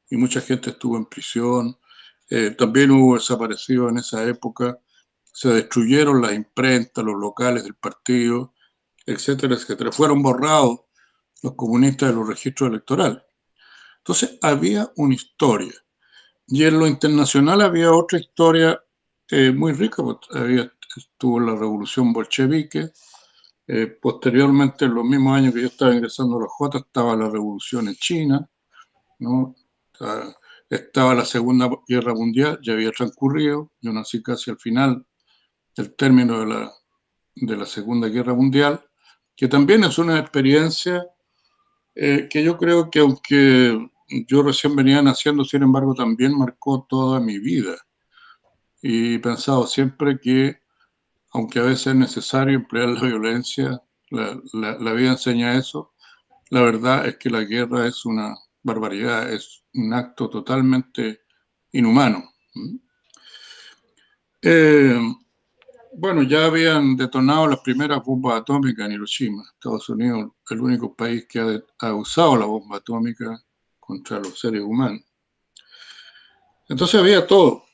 y mucha gente estuvo en prisión. También hubo desaparecidos en esa época, se destruyeron las imprentas, los locales del partido, etcétera, etcétera. Fueron borrados los comunistas de los registros electorales. Entonces había una historia. Y en lo internacional había otra historia muy rica. Estuvo la revolución bolchevique. Posteriormente, en los mismos años que yo estaba ingresando a la Jota, estaba la revolución en China, ¿no? Estaba la Segunda Guerra Mundial, ya había transcurrido. Yo nací casi al final del término de la Segunda Guerra Mundial, que también es una experiencia que yo creo que aunque yo recién venía naciendo, sin embargo, también marcó toda mi vida. Y he pensado siempre que, aunque a veces es necesario emplear la violencia, la vida enseña eso, la verdad es que la guerra es una barbaridad, es un acto totalmente inhumano. Bueno, ya habían detonado las primeras bombas atómicas en Hiroshima. Estados Unidos, el único país que ha usado la bomba atómica contra los seres humanos. Entonces había todo,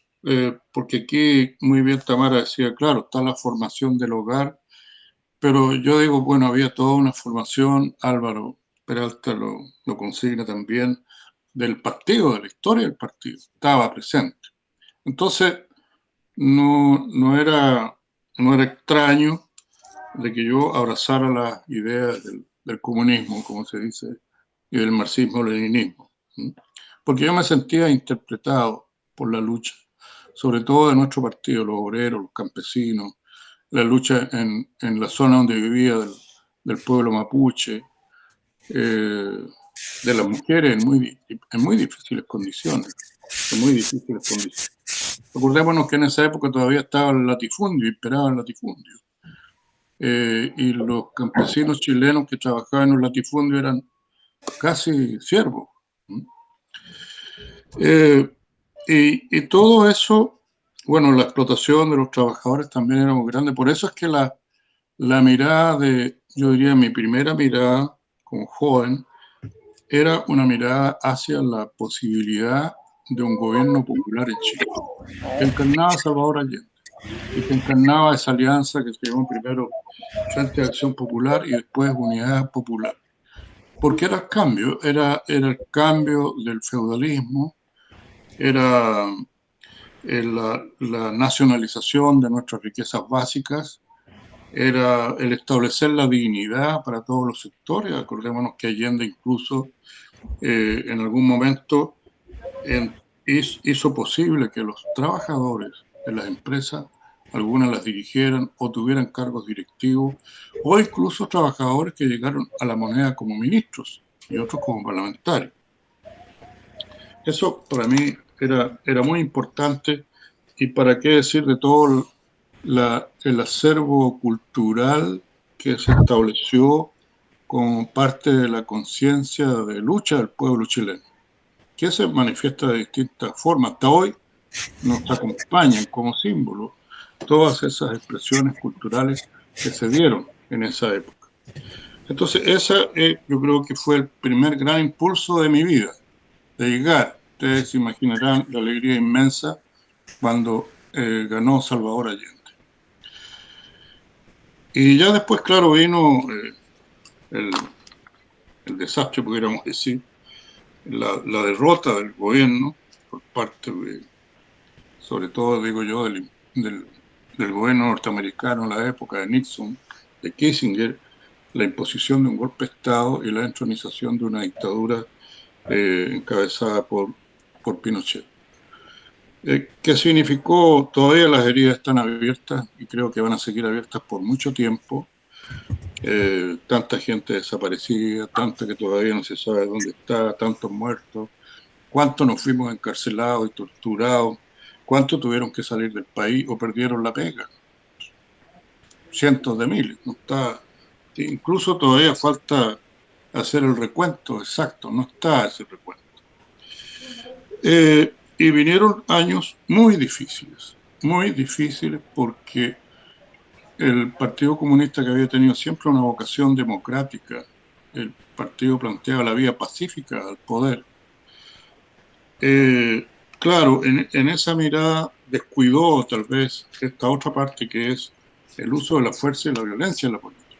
porque aquí muy bien Tamara decía, claro, está la formación del hogar, pero yo digo, bueno, había toda una formación, Álvaro Peralta lo consigna también, del partido, de la historia del partido, estaba presente. Entonces, no era extraño de que yo abrazara las ideas del comunismo, como se dice, y del marxismo-leninismo, porque yo me sentía interpretado por la lucha, sobre todo de nuestro partido, los obreros, los campesinos, la lucha en la zona donde vivía del pueblo mapuche, de las mujeres en muy difíciles condiciones, Recordémonos que en esa época todavía estaba el latifundio, imperaba el latifundio. Y los campesinos chilenos que trabajaban en los latifundios eran casi siervos. Y todo eso, bueno, la explotación de los trabajadores también era muy grande. Por eso es que la mirada yo diría, mi primera mirada como joven, era una mirada hacia la posibilidad de un gobierno popular en Chile, que encarnaba a Salvador Allende y que encarnaba esa alianza que se llamó primero Frente de Acción Popular y después Unidad Popular. Porque era el cambio, era el cambio del feudalismo, era la nacionalización de nuestras riquezas básicas, era el establecer la dignidad para todos los sectores. Acordémonos que Allende incluso en algún momento hizo posible que los trabajadores de las empresas, algunas las dirigieran o tuvieran cargos directivos, o incluso trabajadores que llegaron a la moneda como ministros y otros como parlamentarios. Eso para mí era muy importante, y para qué decir de todo el acervo cultural que se estableció como parte de la conciencia de lucha del pueblo chileno. que se manifiesta de distintas formas. Hasta hoy nos acompañan como símbolo todas esas expresiones culturales que se dieron en esa época. Entonces, yo creo que fue el primer gran impulso de mi vida, de llegar. Ustedes se imaginarán la alegría inmensa cuando ganó Salvador Allende. Y ya después, claro, vino el desastre, pudiéramos decir, la derrota del gobierno por parte de, sobre todo, digo yo, del gobierno norteamericano en la época de Nixon, de Kissinger, la imposición de un golpe de Estado y la entronización de una dictadura encabezada por Pinochet. ¿Qué significó? Todavía las heridas están abiertas y creo que van a seguir abiertas por mucho tiempo. Tanta gente desaparecida, tanta que todavía no se sabe dónde está, tantos muertos, cuántos nos fuimos encarcelados y torturados, cuántos tuvieron que salir del país o perdieron la pega. Cientos de miles. No está, incluso todavía falta hacer el recuento exacto, no está ese recuento. Y vinieron años muy difíciles porque el Partido Comunista, que había tenido siempre una vocación democrática, el partido planteaba la vía pacífica al poder. Claro, en esa mirada descuidó tal vez esta otra parte que es el uso de la fuerza y la violencia en la política,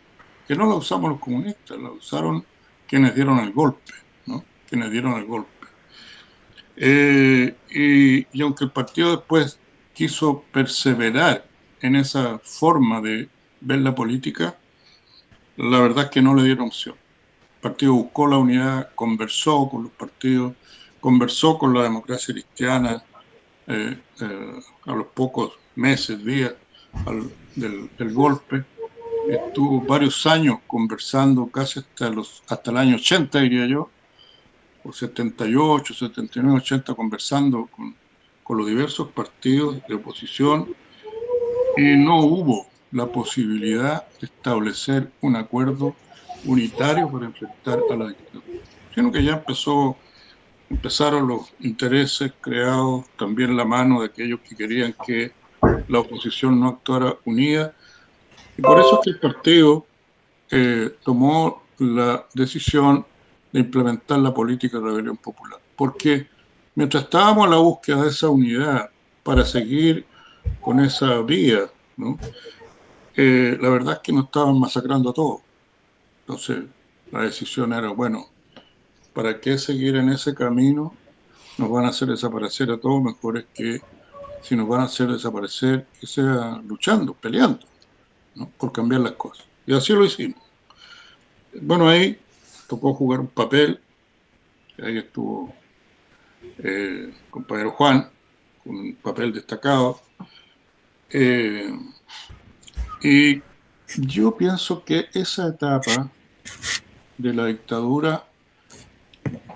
que no la usamos los comunistas, la usaron quienes dieron el golpe, ¿no? Quienes dieron el golpe. Y aunque el partido después quiso perseverar en esa forma de ver la política, la verdad es que no le dieron opción. El partido buscó la unidad, conversó con los partidos, conversó con la democracia cristiana a los pocos meses, días del golpe. Estuvo varios años conversando, casi hasta el año 80, diría yo, o 78, 79, 80, conversando con los diversos partidos de oposición, y no hubo la posibilidad de establecer un acuerdo unitario para enfrentar a la dictadura, sino que ya empezaron los intereses creados, también la mano de aquellos que querían que la oposición no actuara unida, y por eso es que el partido tomó la decisión de implementar la política de rebelión popular, porque mientras estábamos en la búsqueda de esa unidad para seguir con esa vía, ¿no? La verdad es que nos estaban masacrando a todos. Entonces la decisión era, bueno, ¿para qué seguir en ese camino? Nos van a hacer desaparecer a todos, mejor es que si nos van a hacer desaparecer, que sea luchando, peleando, ¿no? Por cambiar las cosas. Y así lo hicimos. Bueno, ahí tocó jugar un papel, ahí estuvo compañero Juan, con un papel destacado, y yo pienso que esa etapa de la dictadura,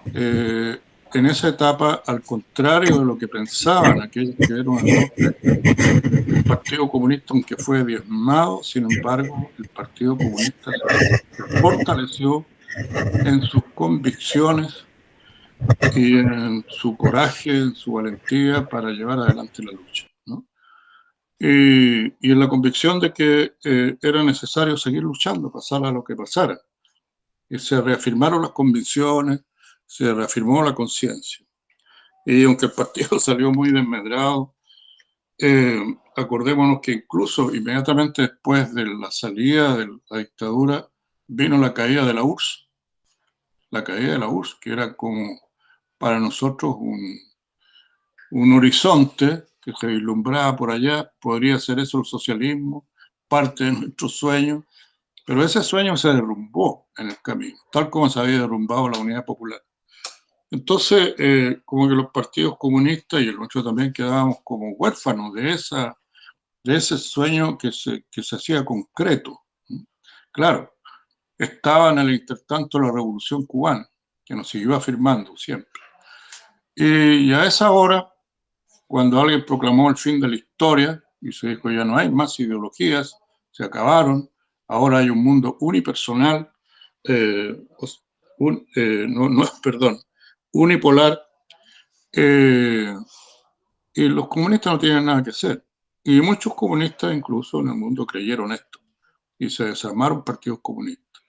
en esa etapa, al contrario de lo que pensaban aquellos que eran el Partido Comunista, aunque fue diezmado, sin embargo, el Partido Comunista se fortaleció en sus convicciones y en su coraje, en su valentía para llevar adelante la lucha, ¿no? Y en la convicción de que era necesario seguir luchando, pasara lo que pasara. Y se reafirmaron las convicciones, se reafirmó la conciencia. Y aunque el partido salió muy desmedrado, acordémonos que incluso inmediatamente después de la salida de la dictadura vino la caída de la URSS. La caída de la URSS, que era como para nosotros un horizonte que se vislumbraba por allá, podría ser eso el socialismo, parte de nuestro sueño, pero ese sueño se derrumbó en el camino, tal como se había derrumbado la Unidad Popular. Entonces, como que los partidos comunistas y el nuestro también quedábamos como huérfanos de ese sueño que se hacía concreto. Claro, estaba en el intertanto la Revolución Cubana, que nos siguió afirmando siempre. Y a esa hora, cuando alguien proclamó el fin de la historia y se dijo ya no hay más ideologías, se acabaron, ahora hay un mundo unipersonal, unipolar, Y los comunistas no tienen nada que hacer. Y muchos comunistas incluso en el mundo creyeron esto y se desarmaron partidos comunistas.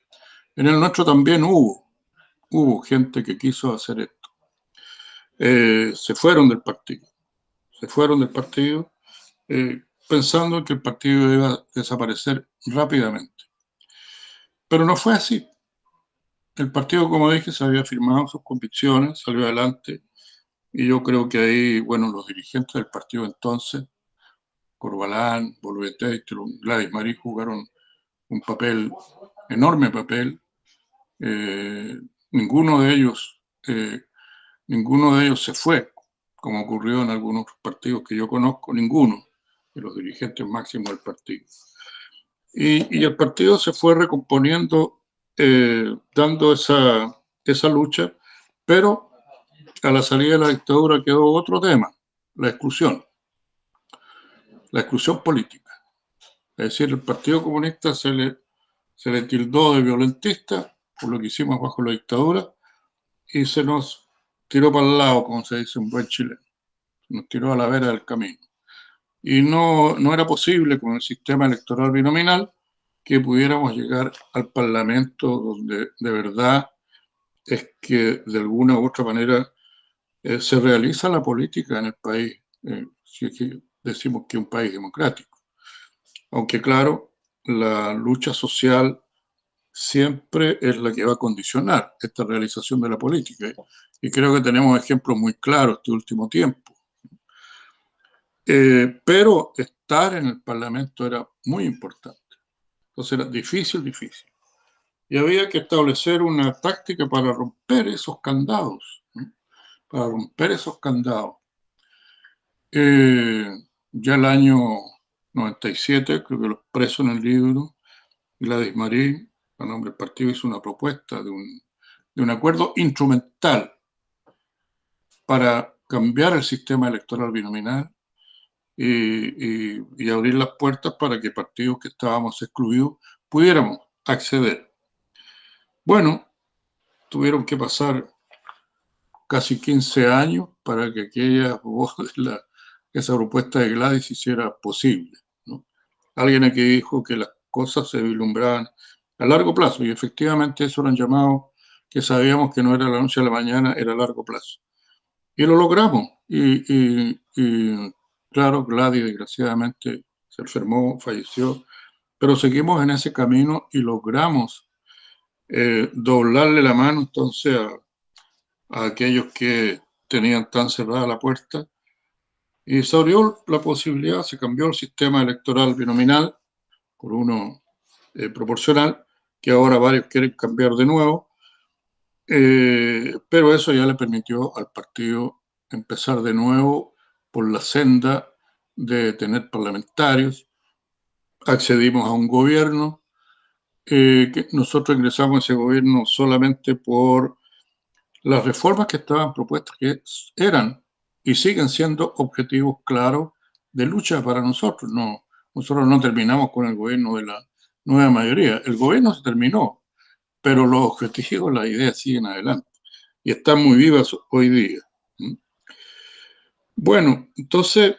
En el nuestro también hubo gente que quiso hacer esto. Se fueron del partido. Pensando que el partido iba a desaparecer rápidamente. Pero no fue así. El partido, como dije, se había firmado sus convicciones, salió adelante, y yo creo que ahí, bueno, los dirigentes del partido entonces, Corbalán, Bolvetey, Gladys Marí, jugaron un papel, enorme papel. Ninguno de ellos se fue, como ocurrió en algunos partidos que yo conozco, ninguno de los dirigentes máximos del partido. Y el partido se fue recomponiendo, dando esa lucha, pero a la salida de la dictadura quedó otro tema, la exclusión política. Es decir, el Partido Comunista se le tildó de violentista por lo que hicimos bajo la dictadura y se nos tiró para el lado, como se dice en buen chileno, se nos tiró a la vera del camino. Y no era posible con el sistema electoral binominal que pudiéramos llegar al Parlamento, donde de verdad es que de alguna u otra manera se realiza la política en el país, si es que decimos que es un país democrático. Aunque claro, la lucha social siempre es la que va a condicionar esta realización de la política. Y creo que tenemos ejemplos muy claros este último tiempo. Pero estar en el Parlamento era muy importante. Entonces era difícil. Y había que establecer una táctica para romper esos candados, ¿no? Ya el año 97, creo que lo expreso en el libro, Gladys Marí, a nombre del partido, hizo una propuesta de un acuerdo instrumental para cambiar el sistema electoral binominal y abrir las puertas para que partidos que estábamos excluidos pudiéramos acceder. Bueno, tuvieron que pasar casi 15 años para que esa propuesta de Gladys hiciera posible, ¿no? Alguien aquí dijo que las cosas se vislumbraban a largo plazo, y efectivamente eso eran llamados que sabíamos que no era la noche a la mañana, era a largo plazo. Y lo logramos. Y claro, Gladys desgraciadamente se enfermó, falleció, pero seguimos en ese camino y logramos doblarle la mano entonces a aquellos que tenían tan cerrada la puerta, y se abrió la posibilidad, se cambió el sistema electoral binominal por uno proporcional, que ahora varios quieren cambiar de nuevo, pero eso ya le permitió al partido empezar de nuevo por la senda de tener parlamentarios. Accedimos a un gobierno, que nosotros ingresamos a ese gobierno solamente por las reformas que estaban propuestas, que eran y siguen siendo objetivos claros de lucha para nosotros. Nosotros no terminamos con el gobierno de la nueva mayoría. El gobierno se terminó, pero los objetivos, las ideas siguen adelante y están muy vivas hoy día. Bueno, entonces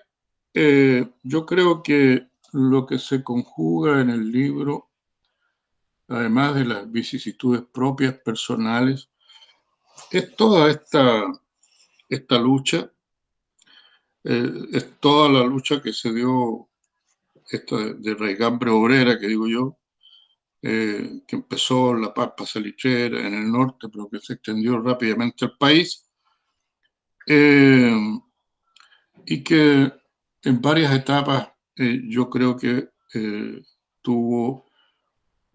yo creo que lo que se conjuga en el libro, además de las vicisitudes propias, personales, es toda esta lucha, es toda la lucha que se dio, esta de raigambre obrera, que digo yo, que empezó la pampa salitrera en el norte, pero que se extendió rápidamente al país, y que en varias etapas yo creo que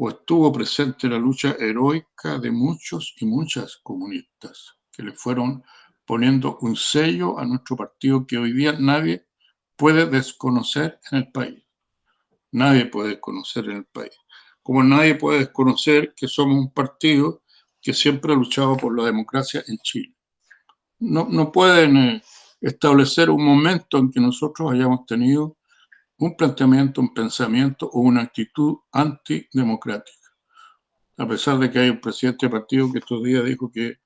estuvo presente la lucha heroica de muchos y muchas comunistas que le fueron poniendo un sello a nuestro partido que hoy día nadie puede desconocer en el país. Nadie puede desconocer en el país. Como nadie puede desconocer que somos un partido que siempre ha luchado por la democracia en Chile. No pueden establecer un momento en que nosotros hayamos tenido un planteamiento, un pensamiento o una actitud antidemocrática. A pesar de que hay un presidente de partido que estos días dijo que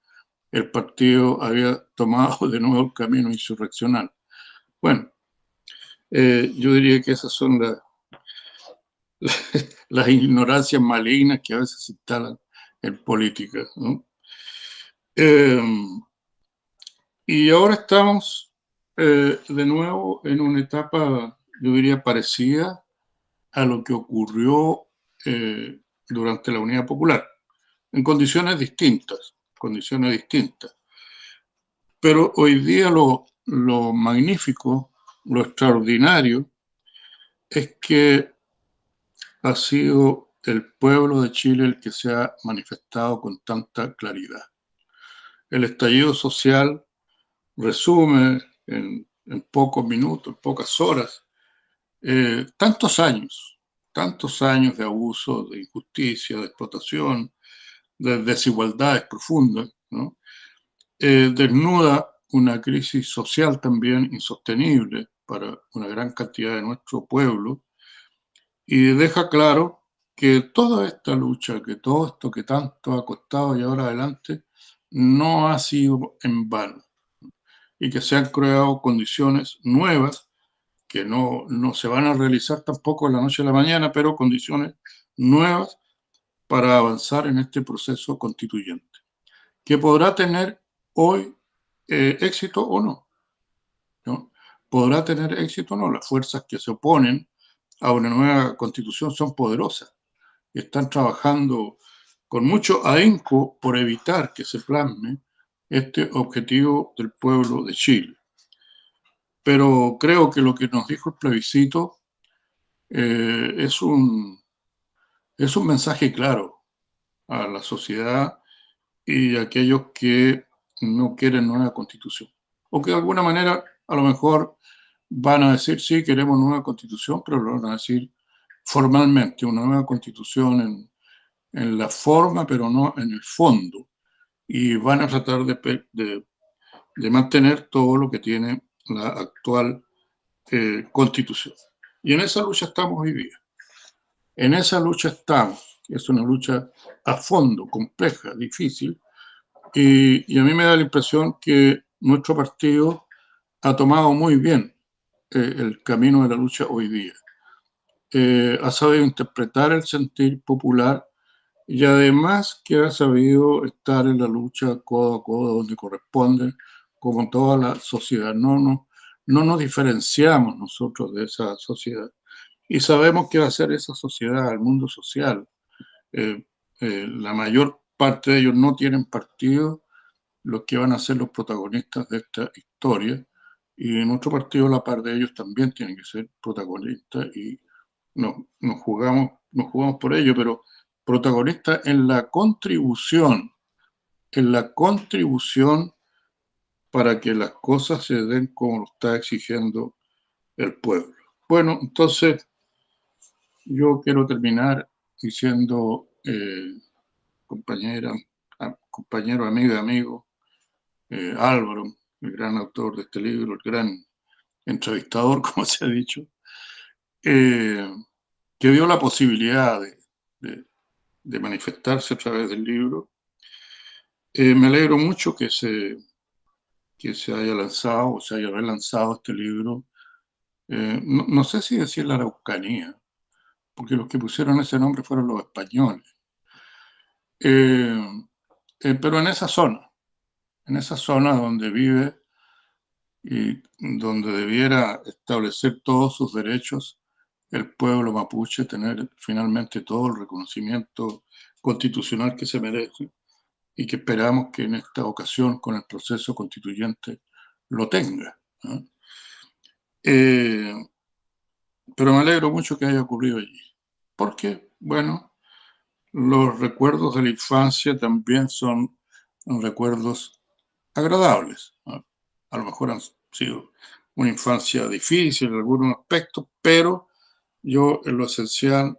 el partido había tomado de nuevo el camino insurreccional. Bueno, yo diría que esas son las ignorancias malignas que a veces se instalan en política, ¿no? Y ahora estamos de nuevo en una etapa, yo diría, parecida a lo que ocurrió durante la Unidad Popular, en condiciones distintas, Pero hoy día lo magnífico, lo extraordinario, es que ha sido el pueblo de Chile el que se ha manifestado con tanta claridad. El estallido social resume en pocos minutos, en pocas horas, tantos años de abuso, de injusticia, de explotación, de desigualdades profundas, ¿no? Desnuda una crisis social también insostenible para una gran cantidad de nuestro pueblo y deja claro que toda esta lucha, que todo esto que tanto ha costado y ahora adelante, no ha sido en vano y que se han creado condiciones nuevas que no se van a realizar tampoco de la noche a la mañana, pero condiciones nuevas para avanzar en este proceso constituyente, que podrá tener hoy éxito o no, ¿no? Podrá tener éxito o no. Las fuerzas que se oponen a una nueva constitución son poderosas y están trabajando con mucho ahínco por evitar que se plasme este objetivo del pueblo de Chile. Pero creo que lo que nos dijo el plebiscito es un mensaje claro a la sociedad y a aquellos que no quieren nueva constitución. O que de alguna manera a lo mejor van a decir, sí, queremos nueva constitución, pero lo van a decir formalmente, una nueva constitución en la forma, pero no en el fondo. Y van a tratar de mantener todo lo que tiene la actual constitución. Y en esa lucha estamos hoy día. En esa lucha estamos. Es una lucha a fondo, compleja, difícil. Y a mí me da la impresión que nuestro partido ha tomado muy bien el camino de la lucha hoy día. Ha sabido interpretar el sentir popular y además que ha sabido estar en la lucha codo a codo donde corresponde, como toda la sociedad. No nos diferenciamos nosotros de esa sociedad. Y sabemos qué va a hacer esa sociedad, el mundo social. La mayor parte de ellos no tienen partido, los que van a ser los protagonistas de esta historia. Y nuestro partido, a la par de ellos, también tiene que ser protagonista y nos jugamos por ello, pero protagonista en la contribución para que las cosas se den como lo está exigiendo el pueblo. Bueno, entonces yo quiero terminar diciendo, compañero, amigo, Álvaro, el gran autor de este libro, el gran entrevistador, como se ha dicho, que dio la posibilidad de manifestarse a través del libro. Me alegro mucho que se haya lanzado o se haya relanzado este libro. No sé si decir la Araucanía, porque los que pusieron ese nombre fueron los españoles. Pero en esa zona donde vive y donde debiera establecer todos sus derechos el pueblo mapuche, tener finalmente todo el reconocimiento constitucional que se merece y que esperamos que en esta ocasión con el proceso constituyente lo tenga, ¿no? Pero me alegro mucho que haya ocurrido allí, porque, bueno, los recuerdos de la infancia también son recuerdos agradables, ¿no? A lo mejor han sido una infancia difícil en algunos aspectos, pero yo en lo esencial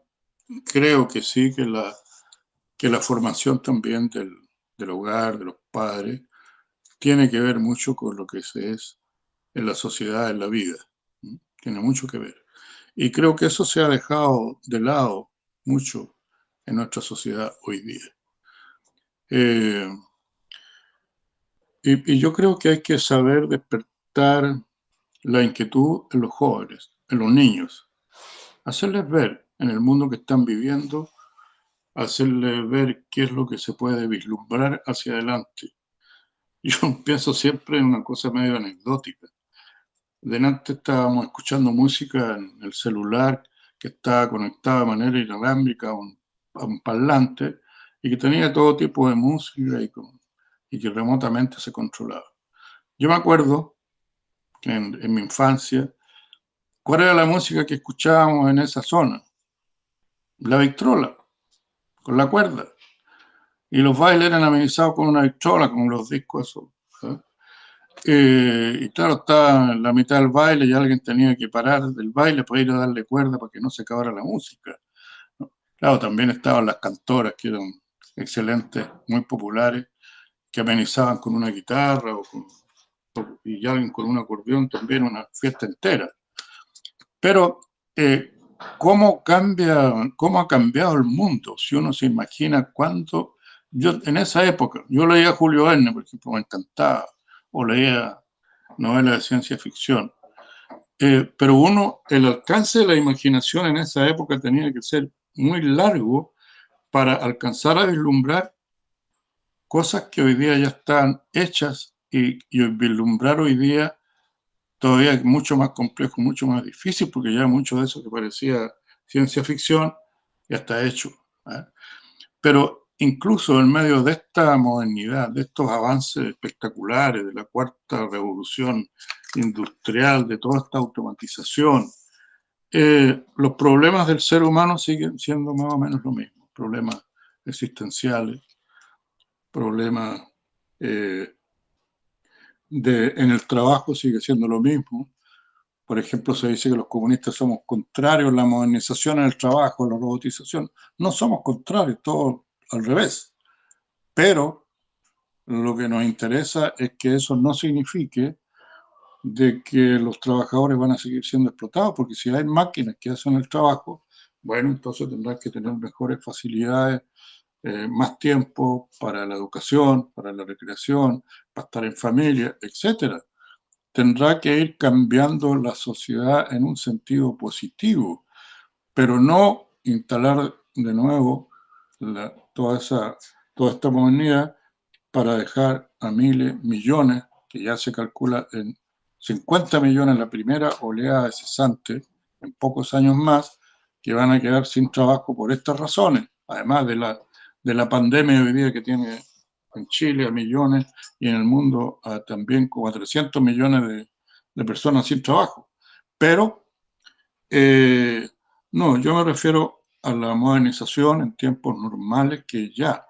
creo que sí, que la formación también del hogar, de los padres, tiene que ver mucho con lo que se es en la sociedad, en la vida. ¿No? Tiene mucho que ver. Y creo que eso se ha dejado de lado mucho en nuestra sociedad hoy día. Y yo creo que hay que saber despertar la inquietud en los jóvenes, en los niños, hacerles ver en el mundo que están viviendo, hacerles ver qué es lo que se puede vislumbrar hacia adelante. Yo pienso siempre en una cosa medio anecdótica. Delante estábamos escuchando música en el celular que estaba conectada de manera inalámbrica a un parlante y que tenía todo tipo de música y que remotamente se controlaba. Yo me acuerdo que en mi infancia, ¿cuál era la música que escuchábamos en esa zona? La victrola, con la cuerda. Y los bailes eran amenizados con una victrola, con los discos esos. ¿Eh? Y claro, estaba en la mitad del baile y alguien tenía que parar del baile para ir a darle cuerda para que no se acabara la música, ¿no? Claro, también estaban las cantoras, que eran excelentes, muy populares, que amenizaban con una guitarra y alguien con un acordeón, también una fiesta entera. Pero, ¿cómo ha cambiado el mundo? Si uno se imagina cuánto... Yo, en esa época, yo leía a Julio Verne, por ejemplo, me encantaba, o leía novelas de ciencia ficción. Pero el alcance de la imaginación en esa época tenía que ser muy largo para alcanzar a vislumbrar cosas que hoy día ya están hechas y vislumbrar hoy día todavía es mucho más complejo, mucho más difícil, porque ya mucho de eso que parecía ciencia ficción ya está hecho, ¿eh? Pero incluso en medio de esta modernidad, de estos avances espectaculares, de la cuarta revolución industrial, de toda esta automatización, los problemas del ser humano siguen siendo más o menos lo mismo, problemas existenciales, problemas en el trabajo sigue siendo lo mismo. Por ejemplo, se dice que los comunistas somos contrarios a la modernización en el trabajo, a la robotización. No somos contrarios, todo al revés. Pero lo que nos interesa es que eso no signifique de que los trabajadores van a seguir siendo explotados, porque si hay máquinas que hacen el trabajo, bueno, entonces tendrán que tener mejores facilidades, más tiempo para la educación, para la recreación, para estar en familia, etcétera. Tendrá que ir cambiando la sociedad en un sentido positivo, pero no instalar de nuevo toda esta modernidad para dejar a miles, millones, que ya se calcula en 50 millones la primera oleada de cesantes, en pocos años más, que van a quedar sin trabajo por estas razones, además de la pandemia hoy día que tiene en Chile a millones y en el mundo también como a 300 millones de personas sin trabajo. Pero no, yo me refiero a la modernización en tiempos normales que ya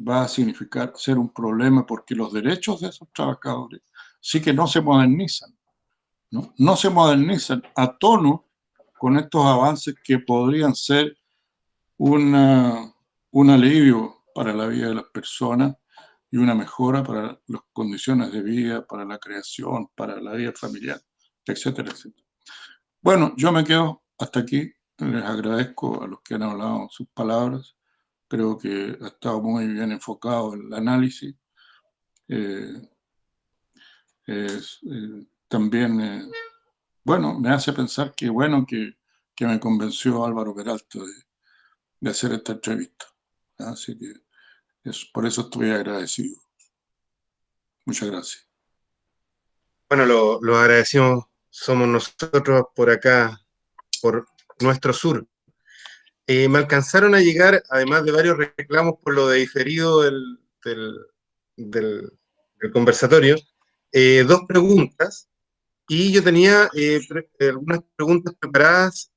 va a significar ser un problema porque los derechos de esos trabajadores sí que no se modernizan, ¿no? No se modernizan a tono con estos avances que podrían ser un alivio para la vida de las personas y una mejora para las condiciones de vida, para la creación, para la vida familiar, etcétera, etcétera. Bueno, yo me quedo hasta aquí. Les agradezco a los que han hablado sus palabras. Creo que ha estado muy bien enfocado el análisis. También, bueno, me hace pensar que bueno que me convenció Álvaro Peralta de hacer esta entrevista. Así que por eso estoy agradecido. Muchas gracias. Bueno, lo agradecemos, somos nosotros por acá, por nuestro sur. Me alcanzaron a llegar, además de varios reclamos por lo de diferido del conversatorio, dos preguntas, y yo tenía algunas preguntas preparadas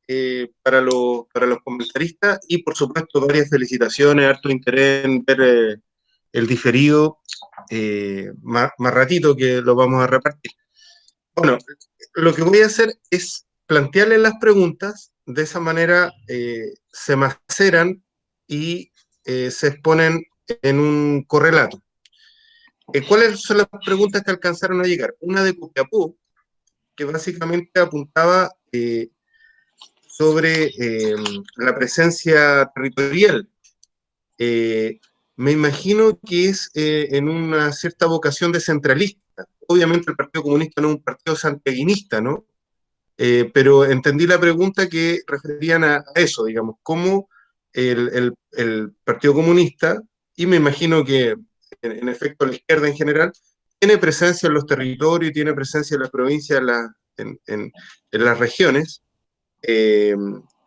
para los comentaristas y, por supuesto, varias felicitaciones, harto interés en ver el diferido más ratito que lo vamos a repartir. Bueno, lo que voy a hacer es plantearles las preguntas, de esa manera se maceran y se exponen en un correlato. ¿Cuáles son las preguntas que alcanzaron a llegar? Una de Copiapó, que básicamente apuntaba sobre la presencia territorial. me imagino que es en una cierta vocación descentralista. Obviamente el Partido Comunista no es un partido santiaguinista, ¿no? Pero entendí la pregunta que referían a eso, digamos, cómo el Partido Comunista, y me imagino que en efecto la izquierda en general, tiene presencia en los territorios y tiene presencia en las provincias, en las regiones. Eh,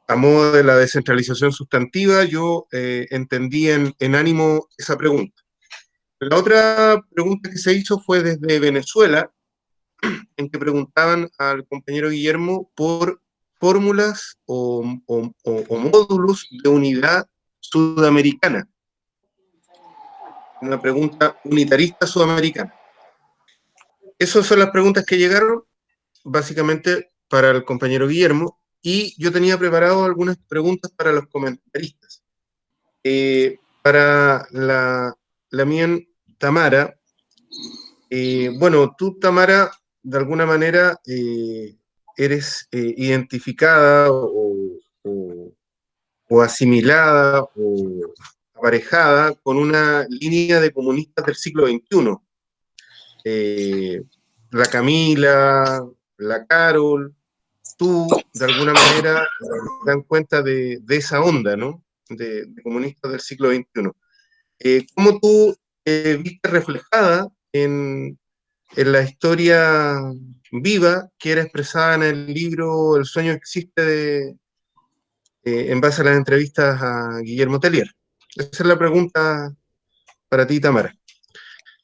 a modo de la descentralización sustantiva, yo entendí en ánimo esa pregunta. La otra pregunta que se hizo fue desde Venezuela, en que preguntaban al compañero Guillermo por fórmulas o módulos de unidad sudamericana. Una pregunta unitarista sudamericana. Esas son las preguntas que llegaron, básicamente para el compañero Guillermo, y yo tenía preparado algunas preguntas para los comentaristas. Para la mía, Tamara, bueno, tú, Tamara, de alguna manera eres identificada o asimilada o aparejada con una línea de comunistas del siglo XXI. La Camila, la Carol, tú, de alguna manera, dan cuenta de esa onda, ¿no? De comunistas del siglo XXI. ¿Cómo tú viste reflejada en la historia viva que era expresada en el libro El sueño existe en base a las entrevistas a Guillermo Tellier? Esa es la pregunta para ti, Tamara.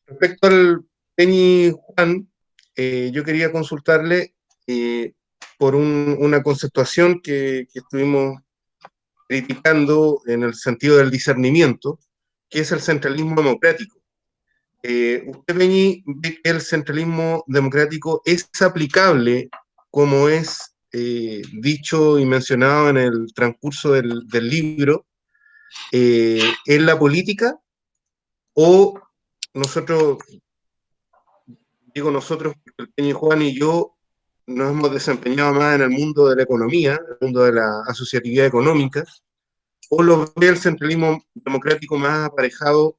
Respecto al Peñi Juan, yo quería consultarle por una conceptuación que estuvimos criticando en el sentido del discernimiento, que es el centralismo democrático. ¿Usted, Peñi, ve que el centralismo democrático es aplicable, como es dicho y mencionado en el transcurso del libro, en la política? ¿O nosotros, digo nosotros, porque el Peñi Juan y yo nos hemos desempeñado más en el mundo de la economía, el mundo de la asociatividad económica, o lo ve el centralismo democrático más aparejado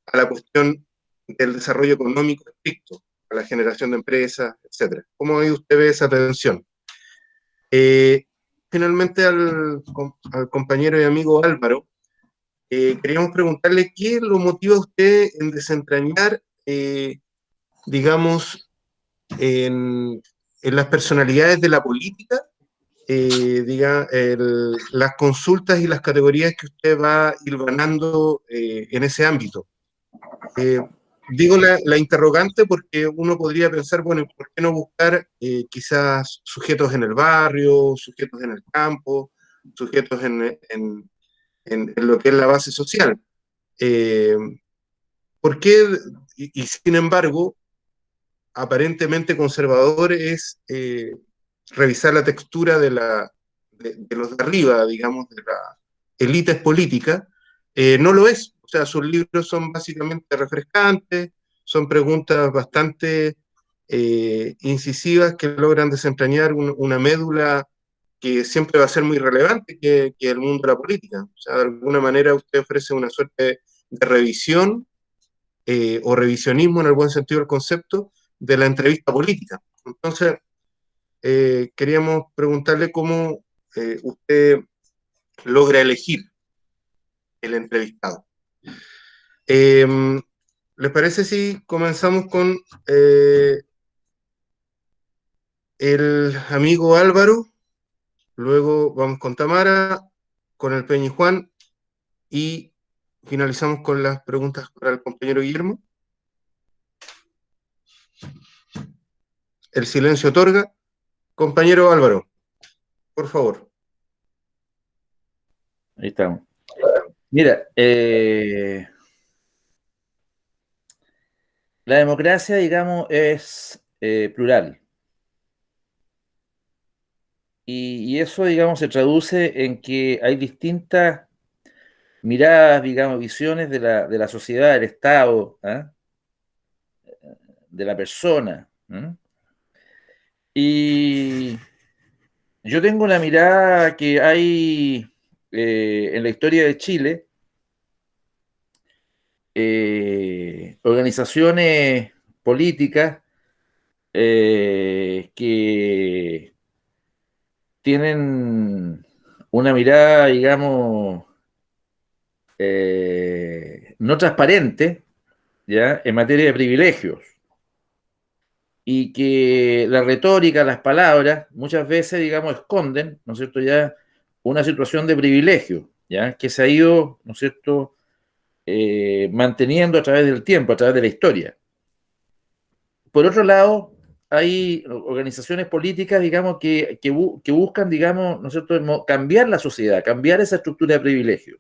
a la cuestión del desarrollo económico estricto, a la generación de empresas, etcétera? ¿Cómo usted ve esa tensión? Finalmente al compañero y amigo Álvaro, queríamos preguntarle qué lo motiva a usted en desentrañar, digamos, en las personalidades de la política, las consultas y las categorías que usted va hilvanando en ese ámbito. Digo la interrogante porque uno podría pensar, bueno, ¿por qué no buscar quizás sujetos en el barrio, sujetos en el campo, sujetos en lo que es la base social? Eh, ¿Por qué? Y sin embargo, aparentemente conservador es revisar la textura de los de arriba, digamos, de la élites política, no lo es. O sea, sus libros son básicamente refrescantes, son preguntas bastante incisivas que logran desentrañar una médula que siempre va a ser muy relevante, que el mundo de la política. O sea, de alguna manera usted ofrece una suerte de revisión o revisionismo en el buen sentido del concepto de la entrevista política. Entonces, queríamos preguntarle cómo usted logra elegir el entrevistado. ¿Les parece si comenzamos con el amigo Álvaro? Luego vamos con Tamara, con el Peñi Juan y finalizamos con las preguntas para el compañero Guillermo. El silencio otorga. Compañero Álvaro, por favor. Ahí estamos. Mira, la democracia, digamos, es plural. Y eso, digamos, se traduce en que hay distintas miradas, digamos, visiones de la sociedad, del Estado, ¿eh? De la persona. ¿Eh? Y yo tengo una mirada que hay en la historia de Chile, organizaciones políticas que tienen una mirada, digamos, no transparente, ¿ya?, en materia de privilegios, y que la retórica, las palabras, muchas veces, digamos, esconden, ¿no es cierto?, ya una situación de privilegio, ¿ya?, que se ha ido, ¿no es cierto?, manteniendo a través del tiempo, a través de la historia. Por otro lado, hay organizaciones políticas, digamos, que buscan, digamos, ¿no es cierto?, cambiar la sociedad, cambiar esa estructura de privilegio.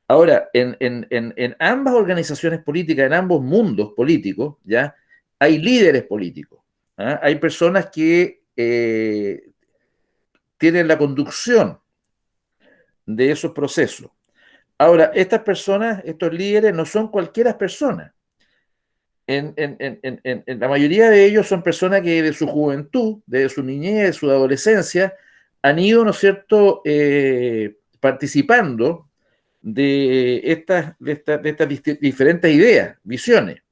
Ahora, en ambas organizaciones políticas, en ambos mundos políticos, ¿ya?, hay líderes políticos, ¿ah? Hay personas que tienen la conducción de esos procesos. Ahora, estas personas, estos líderes, no son cualquiera persona. En la mayoría de ellos son personas que de su juventud, de su niñez, de su adolescencia, han ido, ¿no es cierto?, participando de estas diferentes ideas, visiones.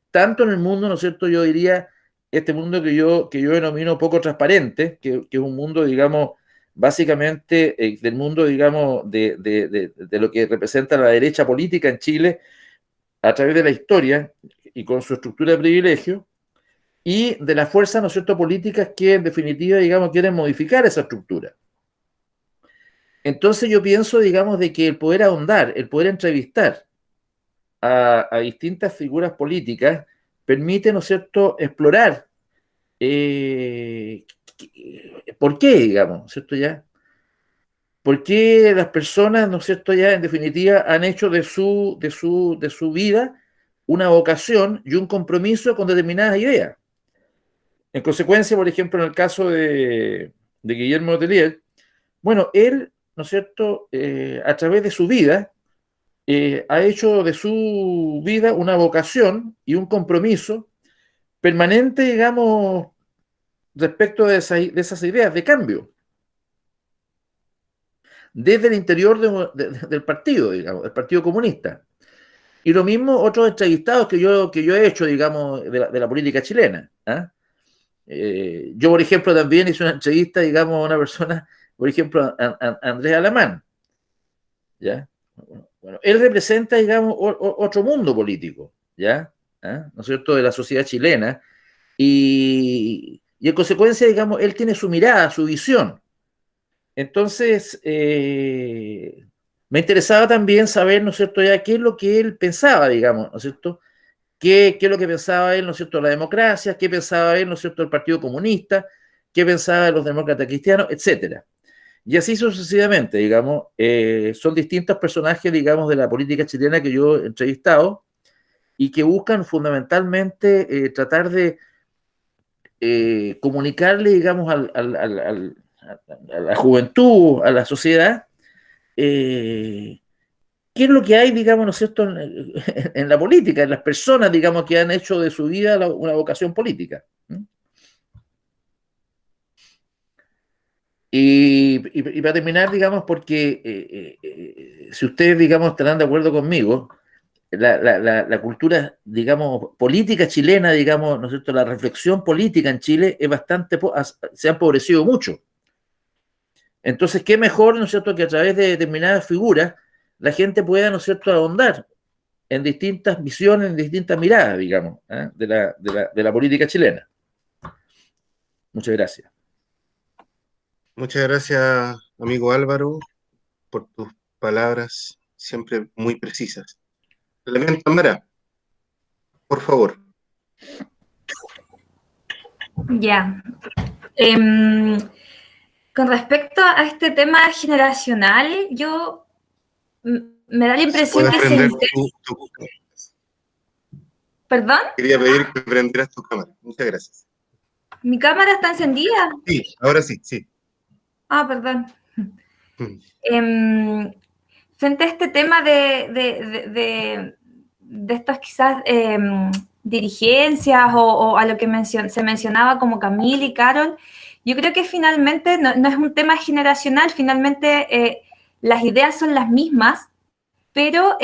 Tanto en el mundo, ¿no es cierto?, yo diría, este mundo que yo denomino poco transparente, que es un mundo, digamos, básicamente del mundo, digamos, de lo que representa la derecha política en Chile a través de la historia y con su estructura de privilegio, y de las fuerzas, ¿no es cierto?, políticas que en definitiva, digamos, quieren modificar esa estructura. Entonces yo pienso, digamos, de que el poder ahondar, el poder entrevistar a distintas figuras políticas permite, ¿no es cierto?, explorar por qué, digamos, ¿cierto? Ya, por qué las personas, ¿no es cierto?, ya en definitiva han hecho de su vida una vocación y un compromiso con determinadas ideas. En consecuencia, por ejemplo, en el caso de Guillermo Tellier, bueno, él, ¿no es cierto?, a través de su vida, ha hecho de su vida una vocación y un compromiso permanente, digamos, respecto de esas ideas de cambio, desde el interior del partido, digamos, del Partido Comunista. Y lo mismo otros entrevistados que yo he hecho, digamos, de la política chilena. ¿Ah? Yo, por ejemplo, también hice una entrevista, digamos, a una persona, por ejemplo, a Andrés Alamán. ¿Ya? Bueno, él representa, digamos, otro mundo político, ¿ya? ¿Ah? ¿No es cierto?, de la sociedad chilena. Y en consecuencia, digamos, él tiene su mirada, su visión. Entonces, me interesaba también saber, ¿no es cierto?, ya qué es lo que él pensaba, digamos, ¿no es cierto?, qué es lo que pensaba él, ¿no es cierto?, de la democracia, qué pensaba él, ¿no es cierto?, del Partido Comunista, qué pensaba de los demócratas cristianos, etcétera. Y así sucesivamente, digamos, son distintos personajes, digamos, de la política chilena que yo he entrevistado y que buscan fundamentalmente tratar de comunicarle, digamos, a la juventud, a la sociedad, qué es lo que hay, digamos, ¿no es cierto?, en la política, en las personas, digamos, que han hecho de su vida una vocación política. Y para terminar, digamos, porque si ustedes, digamos, estarán de acuerdo conmigo, la cultura, digamos, política chilena, digamos, ¿no es cierto?, la reflexión política en Chile es bastante, se ha empobrecido mucho. Entonces, qué mejor, ¿no es cierto?, que a través de determinadas figuras la gente pueda, ¿no es cierto?, ahondar en distintas visiones, en distintas miradas, digamos, de la política chilena. Muchas gracias. Muchas gracias, amigo Álvaro, por tus palabras siempre muy precisas. Elemento Tamara, por favor. Ya. Con respecto a este tema generacional, me da la impresión que prender tu ¿Perdón? Quería pedir que prendieras tu cámara. Muchas gracias. ¿Mi cámara está encendida? Sí, ahora sí, sí. Ah, perdón. Frente a este tema de estas quizás dirigencias o a lo que se mencionaba como Camila y Carol, yo creo que finalmente no es un tema generacional, finalmente las ideas son las mismas, pero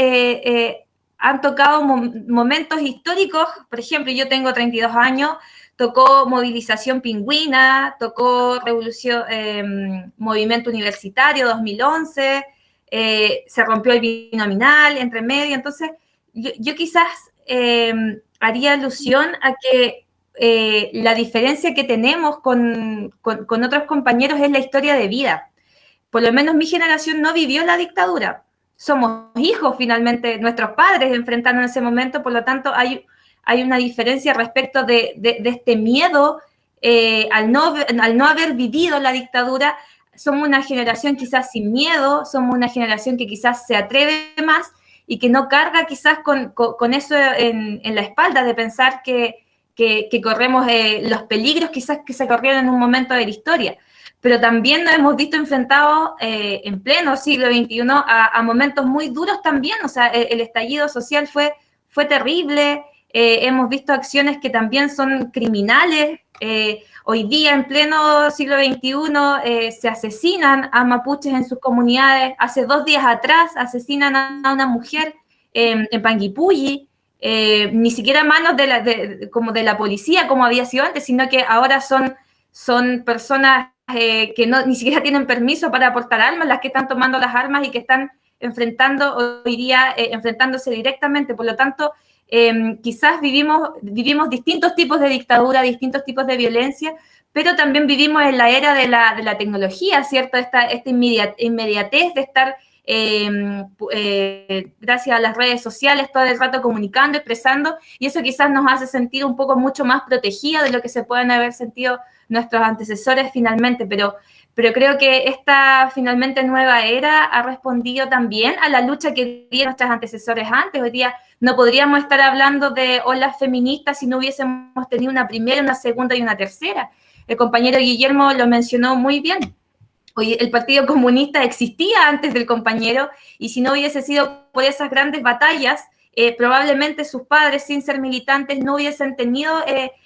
han tocado momentos históricos. Por ejemplo, yo tengo 32 años, tocó Movilización Pingüina, tocó Movimiento Universitario 2011, se rompió el binominal entre medio. Entonces, yo quizás haría alusión a que la diferencia que tenemos con otros compañeros es la historia de vida. Por lo menos mi generación no vivió la dictadura. Somos hijos, finalmente, nuestros padres enfrentaron en ese momento, por lo tanto hay una diferencia respecto de este miedo al no haber vivido la dictadura. Somos una generación quizás sin miedo, somos una generación que quizás se atreve más y que no carga quizás con eso en la espalda, de pensar que corremos los peligros quizás que se corrieron en un momento de la historia. Pero también nos hemos visto enfrentados en pleno siglo XXI a momentos muy duros también. O sea, el estallido social fue terrible. Hemos visto acciones que también son criminales. Hoy día, en pleno siglo XXI, se asesinan a mapuches en sus comunidades. Hace 2 días atrás asesinan a una mujer en Panguipulli. Ni siquiera a manos como de la policía, como había sido antes, sino que ahora son personas que ni siquiera tienen permiso para portar armas, las que están tomando las armas y que están enfrentándose directamente. Por lo tanto, quizás vivimos distintos tipos de dictadura, distintos tipos de violencia, pero también vivimos en la era de la tecnología, ¿cierto? Esta inmediatez de estar, gracias a las redes sociales, todo el rato comunicando, expresando, y eso quizás nos hace sentir un poco mucho más protegidos de lo que se pueden haber sentido nuestros antecesores finalmente, pero creo que esta finalmente nueva era ha respondido también a la lucha que dieron nuestros antecesores antes. Hoy día no podríamos estar hablando de olas feministas si no hubiésemos tenido una primera, una segunda y una tercera. El compañero Guillermo lo mencionó muy bien. Hoy el Partido Comunista existía antes del compañero, y si no hubiese sido por esas grandes batallas, probablemente sus padres, sin ser militantes, no hubiesen tenido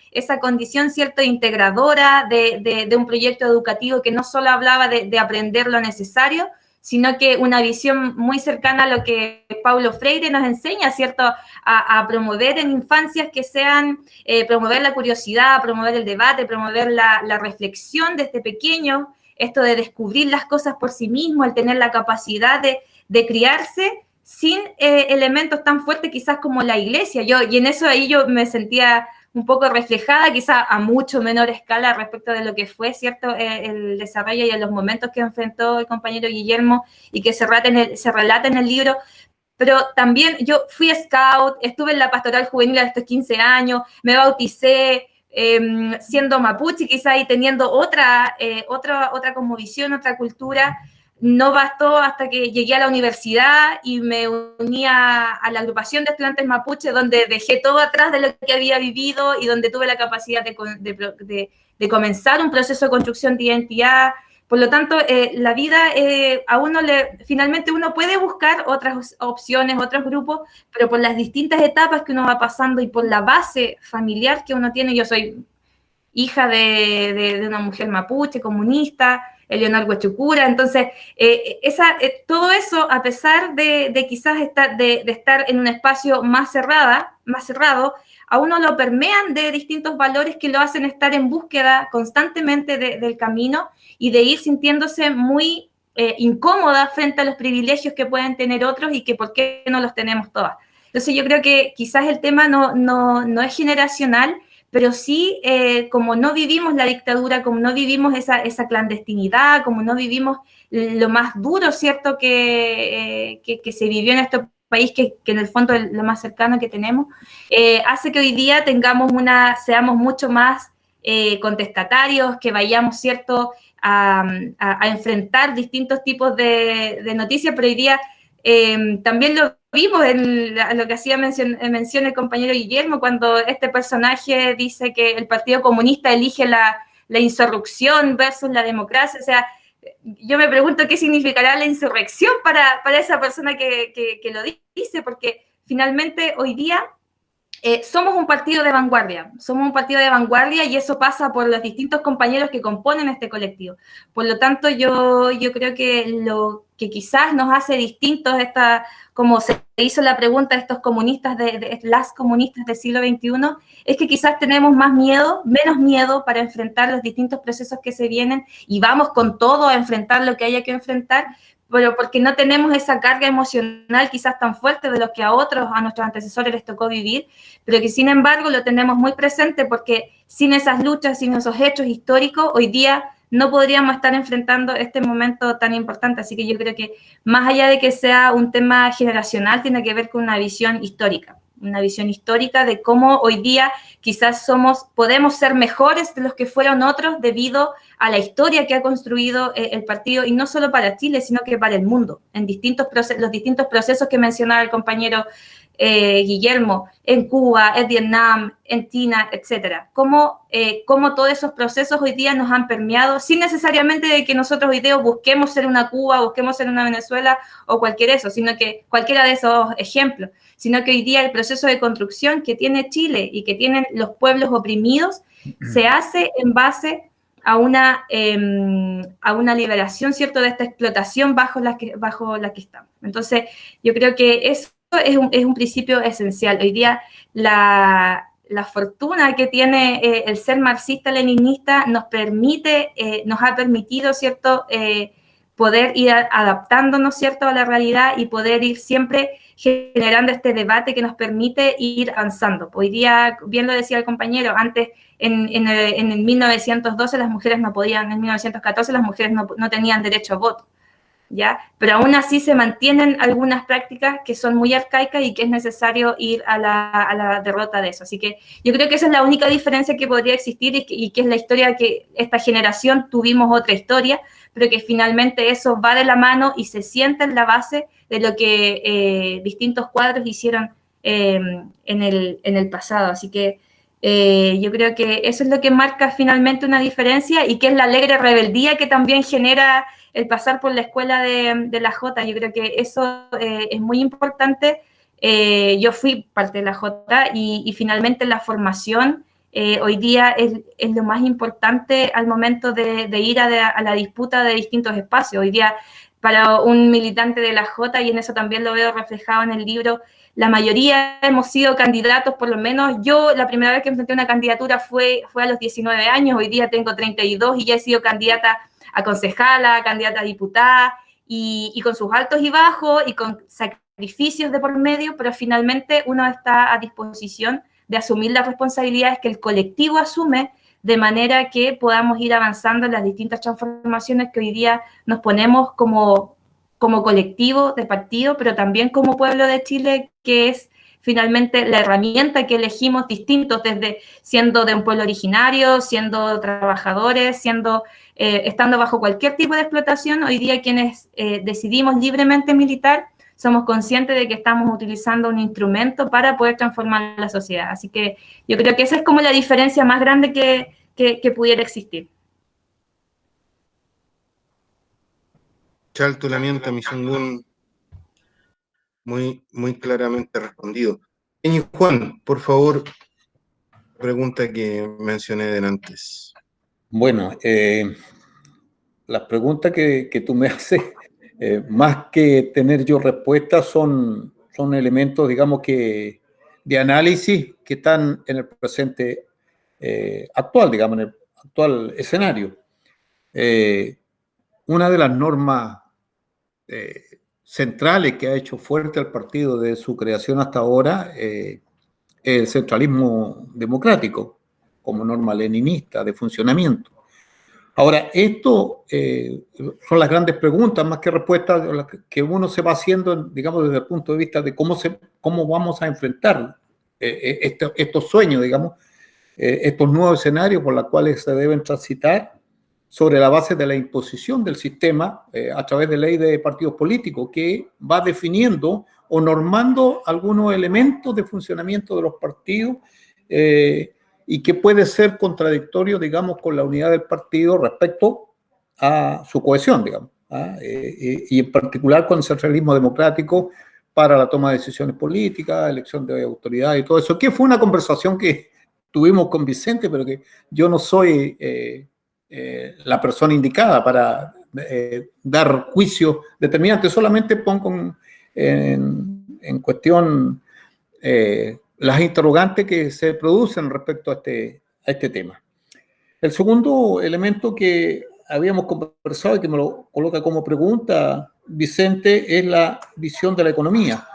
esa condición, ¿cierto?, integradora de un proyecto educativo que no solo hablaba de aprender lo necesario, sino que una visión muy cercana a lo que Paulo Freire nos enseña, ¿cierto?, a promover en infancias que sean, promover la curiosidad, promover el debate, promover la reflexión desde pequeño, esto de descubrir las cosas por sí mismo, el tener la capacidad de criarse sin elementos tan fuertes quizás como la iglesia. Y en eso ahí yo me sentía un poco reflejada, quizás a mucho menor escala respecto de lo que fue, ¿cierto?, el desarrollo y en los momentos que enfrentó el compañero Guillermo y que se relata en el libro. Pero también yo fui scout, estuve en la pastoral juvenil a estos 15 años, me bauticé, siendo mapuche quizás y teniendo otra cosmovisión, otra cultura. No bastó hasta que llegué a la universidad y me uní a la agrupación de estudiantes mapuche, donde dejé todo atrás de lo que había vivido y donde tuve la capacidad de comenzar un proceso de construcción de identidad. Por lo tanto, la vida a uno finalmente uno puede buscar otras opciones, otros grupos, pero por las distintas etapas que uno va pasando y por la base familiar que uno tiene. Yo soy hija de una mujer mapuche, comunista, Eleonor Huechucura. Entonces, todo eso, a pesar de quizás estar en un espacio más cerrado, a uno lo permean de distintos valores que lo hacen estar en búsqueda constantemente del camino y de ir sintiéndose muy incómoda frente a los privilegios que pueden tener otros y que por qué no los tenemos todas. Entonces, yo creo que quizás el tema no es generacional, pero sí, como no vivimos la dictadura, como no vivimos esa clandestinidad, como no vivimos lo más duro, ¿cierto?, que se vivió en este país, que en el fondo es lo más cercano que tenemos, hace que hoy día seamos mucho más contestatarios, que vayamos, ¿cierto?, a enfrentar distintos tipos de noticias, pero hoy día también lo vimos en lo que hacía mención el compañero Guillermo, cuando este personaje dice que el Partido Comunista elige la insurrección versus la democracia. O sea, yo me pregunto qué significará la insurrección para esa persona que lo dice, porque finalmente hoy día somos un partido de vanguardia, y eso pasa por los distintos compañeros que componen este colectivo. Por lo tanto, yo creo que que quizás nos hace distintos, como se hizo la pregunta de estos comunistas, de las comunistas del siglo XXI, es que quizás tenemos más miedo, menos miedo para enfrentar los distintos procesos que se vienen y vamos con todo a enfrentar lo que haya que enfrentar, pero porque no tenemos esa carga emocional quizás tan fuerte de lo que a nuestros antecesores les tocó vivir, pero que sin embargo lo tenemos muy presente porque sin esas luchas, sin esos hechos históricos, hoy día no podríamos estar enfrentando este momento tan importante. Así que yo creo que más allá de que sea un tema generacional, tiene que ver con una visión histórica de cómo hoy día quizás podemos ser mejores de los que fueron otros debido a la historia que ha construido el partido, y no solo para Chile, sino que para el mundo, en los distintos procesos que mencionaba el compañero Guillermo, en Cuba, en Vietnam, en China, etcétera. Cómo todos esos procesos hoy día nos han permeado, sin necesariamente de que nosotros hoy día busquemos ser una Cuba, busquemos ser una Venezuela o cualquiera de esos ejemplos, sino que hoy día el proceso de construcción que tiene Chile y que tienen los pueblos oprimidos se hace en base a una liberación, ¿cierto?, de esta explotación bajo la que estamos. Entonces, yo creo que eso es un principio esencial. Hoy día la fortuna que tiene el ser marxista-leninista nos ha permitido, ¿cierto?, poder ir adaptándonos, ¿cierto?, a la realidad y poder ir siempre generando este debate que nos permite ir avanzando. Hoy día, bien lo decía el compañero, antes en el 1912 las mujeres no podían, en 1914 las mujeres no tenían derecho a voto, ¿ya? Pero aún así se mantienen algunas prácticas que son muy arcaicas y que es necesario ir a la derrota de eso. Así que yo creo que esa es la única diferencia que podría existir y que es la historia que esta generación tuvimos otra historia, pero que finalmente eso va de la mano y se sienta en la base de lo que distintos cuadros hicieron en el pasado. Así que yo creo que eso es lo que marca finalmente una diferencia y que es la alegre rebeldía que también genera el pasar por la escuela de la Jota. Yo creo que eso es muy importante. Yo fui parte de la Jota y finalmente la formación hoy día es lo más importante al momento de ir a la disputa de distintos espacios. Hoy día, para un militante de la Jota, y en eso también lo veo reflejado en el libro, la mayoría hemos sido candidatos, por lo menos yo la primera vez que enfrenté una candidatura fue a los 19 años, hoy día tengo 32 y ya he sido candidata a concejala, candidata a diputada, y con sus altos y bajos y con sacrificios de por medio, pero finalmente uno está a disposición de asumir las responsabilidades que el colectivo asume, de manera que podamos ir avanzando en las distintas transformaciones que hoy día nos ponemos como colectivo de partido, pero también como pueblo de Chile, que es finalmente la herramienta que elegimos distintos, desde siendo de un pueblo originario, siendo trabajadores, estando bajo cualquier tipo de explotación. Hoy día quienes decidimos libremente militar, somos conscientes de que estamos utilizando un instrumento para poder transformar la sociedad. Así que yo creo que esa es como la diferencia más grande que pudiera existir. Chaltulamiento, Misungun, muy claramente respondido. Y Juan, por favor, pregunta que mencioné antes. Bueno, las preguntas que tú me haces, más que tener yo respuestas, son elementos, digamos, de análisis que están en el presente actual, digamos, en el actual escenario. Una de las normas centrales que ha hecho fuerte al partido desde su creación hasta ahora es el centralismo democrático, como norma leninista de funcionamiento. Ahora, esto son las grandes preguntas, más que respuestas, que uno se va haciendo, digamos, desde el punto de vista de cómo vamos a enfrentar estos sueños, digamos, estos nuevos escenarios por los cuales se deben transitar sobre la base de la imposición del sistema a través de ley de partidos políticos, que va definiendo o normando algunos elementos de funcionamiento de los partidos y que puede ser contradictorio, digamos, con la unidad del partido respecto a su cohesión, digamos, y en particular con el centralismo democrático para la toma de decisiones políticas, elección de autoridad y todo eso, que fue una conversación que tuvimos con Vicente, pero que yo no soy la persona indicada para dar juicios determinantes, solamente pongo en cuestión las interrogantes que se producen respecto a este tema. El segundo elemento que habíamos conversado y que me lo coloca como pregunta Vicente es la visión de la economía,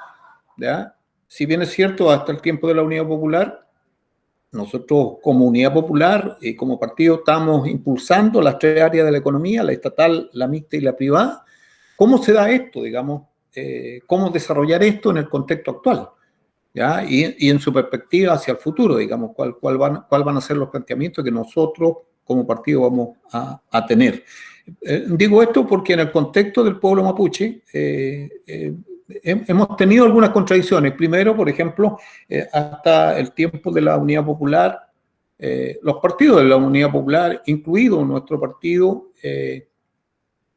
¿ya? Si bien es cierto, hasta el tiempo de la Unidad Popular, nosotros como Unidad Popular y como partido estamos impulsando las tres áreas de la economía, la estatal, la mixta y la privada. ¿Cómo se da esto, digamos? ¿Cómo desarrollar esto en el contexto actual? ¿Ya? Y en su perspectiva hacia el futuro, digamos, cuál van a ser los planteamientos que nosotros como partido vamos a tener. Digo esto porque en el contexto del pueblo mapuche hemos tenido algunas contradicciones. Primero, por ejemplo, hasta el tiempo de la Unidad Popular, los partidos de la Unidad Popular, incluido nuestro partido,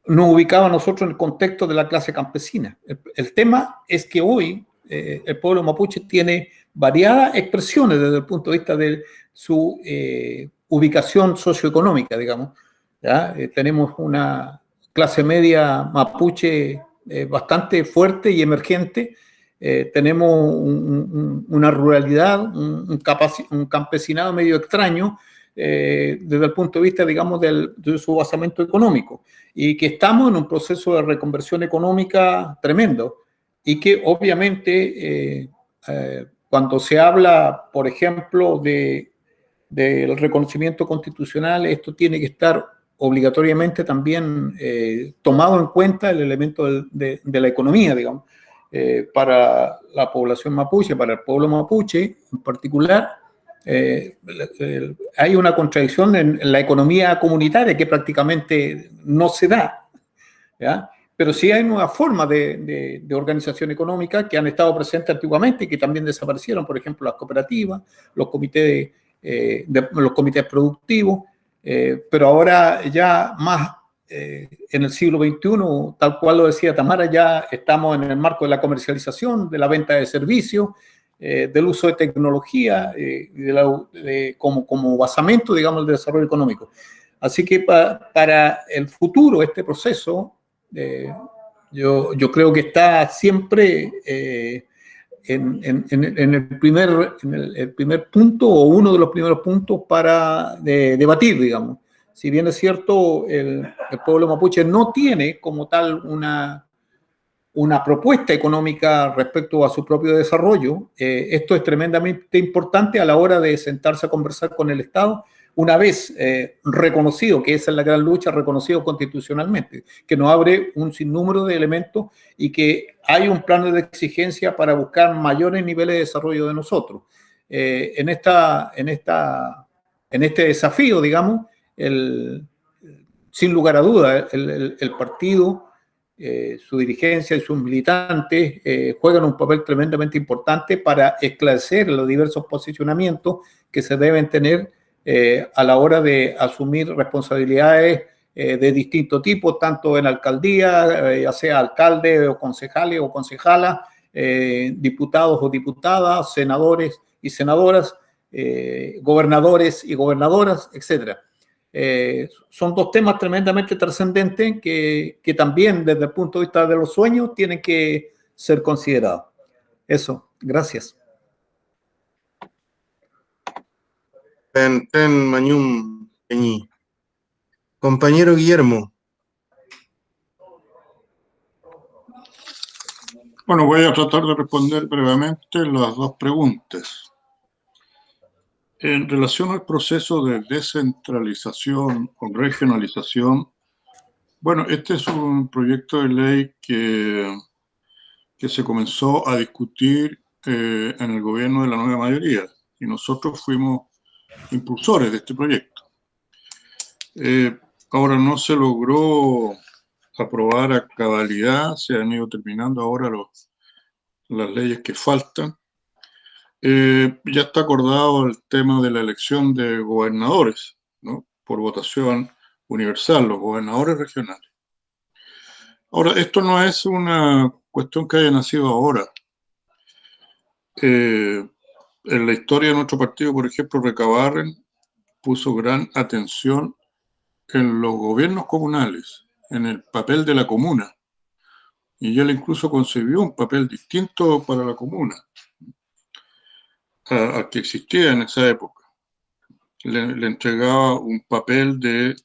nos ubicaba a nosotros en el contexto de la clase campesina. El tema es que hoy el pueblo mapuche tiene variadas expresiones desde el punto de vista de su ubicación socioeconómica, digamos. ¿Ya? Tenemos una clase media mapuche bastante fuerte y emergente. Tenemos una ruralidad, un campesinado medio extraño desde el punto de vista, digamos, de su basamento económico, y que estamos en un proceso de reconversión económica tremendo, y que obviamente cuando se habla, por ejemplo, del reconocimiento constitucional, esto tiene que estar obligatoriamente también tomado en cuenta el elemento de la economía, digamos, para la población mapuche, para el pueblo mapuche en particular. Hay una contradicción en la economía comunitaria que prácticamente no se da, ¿ya? Pero sí hay nuevas formas de organización económica que han estado presentes antiguamente y que también desaparecieron, por ejemplo, las cooperativas, los comités productivos, pero ahora ya más en el siglo XXI, tal cual lo decía Tamara, ya estamos en el marco de la comercialización, de la venta de servicios, del uso de tecnología como basamento, digamos, del desarrollo económico. Así que para el futuro este proceso, yo creo que está siempre en el primer punto, o uno de los primeros puntos para debatir, digamos. Si bien es cierto, el pueblo mapuche no tiene como tal una propuesta económica respecto a su propio desarrollo, esto es tremendamente importante a la hora de sentarse a conversar con el Estado, una vez reconocido, que esa es la gran lucha, reconocido constitucionalmente, que nos abre un sinnúmero de elementos y que hay un plano de exigencia para buscar mayores niveles de desarrollo de nosotros. En este desafío, digamos, sin lugar a dudas, el partido, su dirigencia y sus militantes juegan un papel tremendamente importante para esclarecer los diversos posicionamientos que se deben tener a la hora de asumir responsabilidades de distinto tipo, tanto en alcaldía, ya sea alcalde o concejales o concejalas, diputados o diputadas, senadores y senadoras, gobernadores y gobernadoras, etc. Son dos temas tremendamente trascendentes que también desde el punto de vista de los sueños tienen que ser considerados. Eso, gracias. Mañum Peñi. Compañero Guillermo. Bueno, voy a tratar de responder brevemente las dos preguntas. En relación al proceso de descentralización o regionalización, bueno, este es un proyecto de ley que se comenzó a discutir en el gobierno de la nueva mayoría, y nosotros fuimos impulsores de este proyecto. Ahora no se logró aprobar a cabalidad, se han ido terminando ahora las leyes que faltan. Ya está acordado el tema de la elección de gobernadores, ¿no? Por votación universal, los gobernadores regionales. Ahora, esto no es una cuestión que haya nacido ahora. En la historia de nuestro partido, por ejemplo, Recabarren puso gran atención en los gobiernos comunales en el papel de la comuna. Y él incluso concibió un papel distinto para la comuna a que existía en esa época. Le entregaba un papel de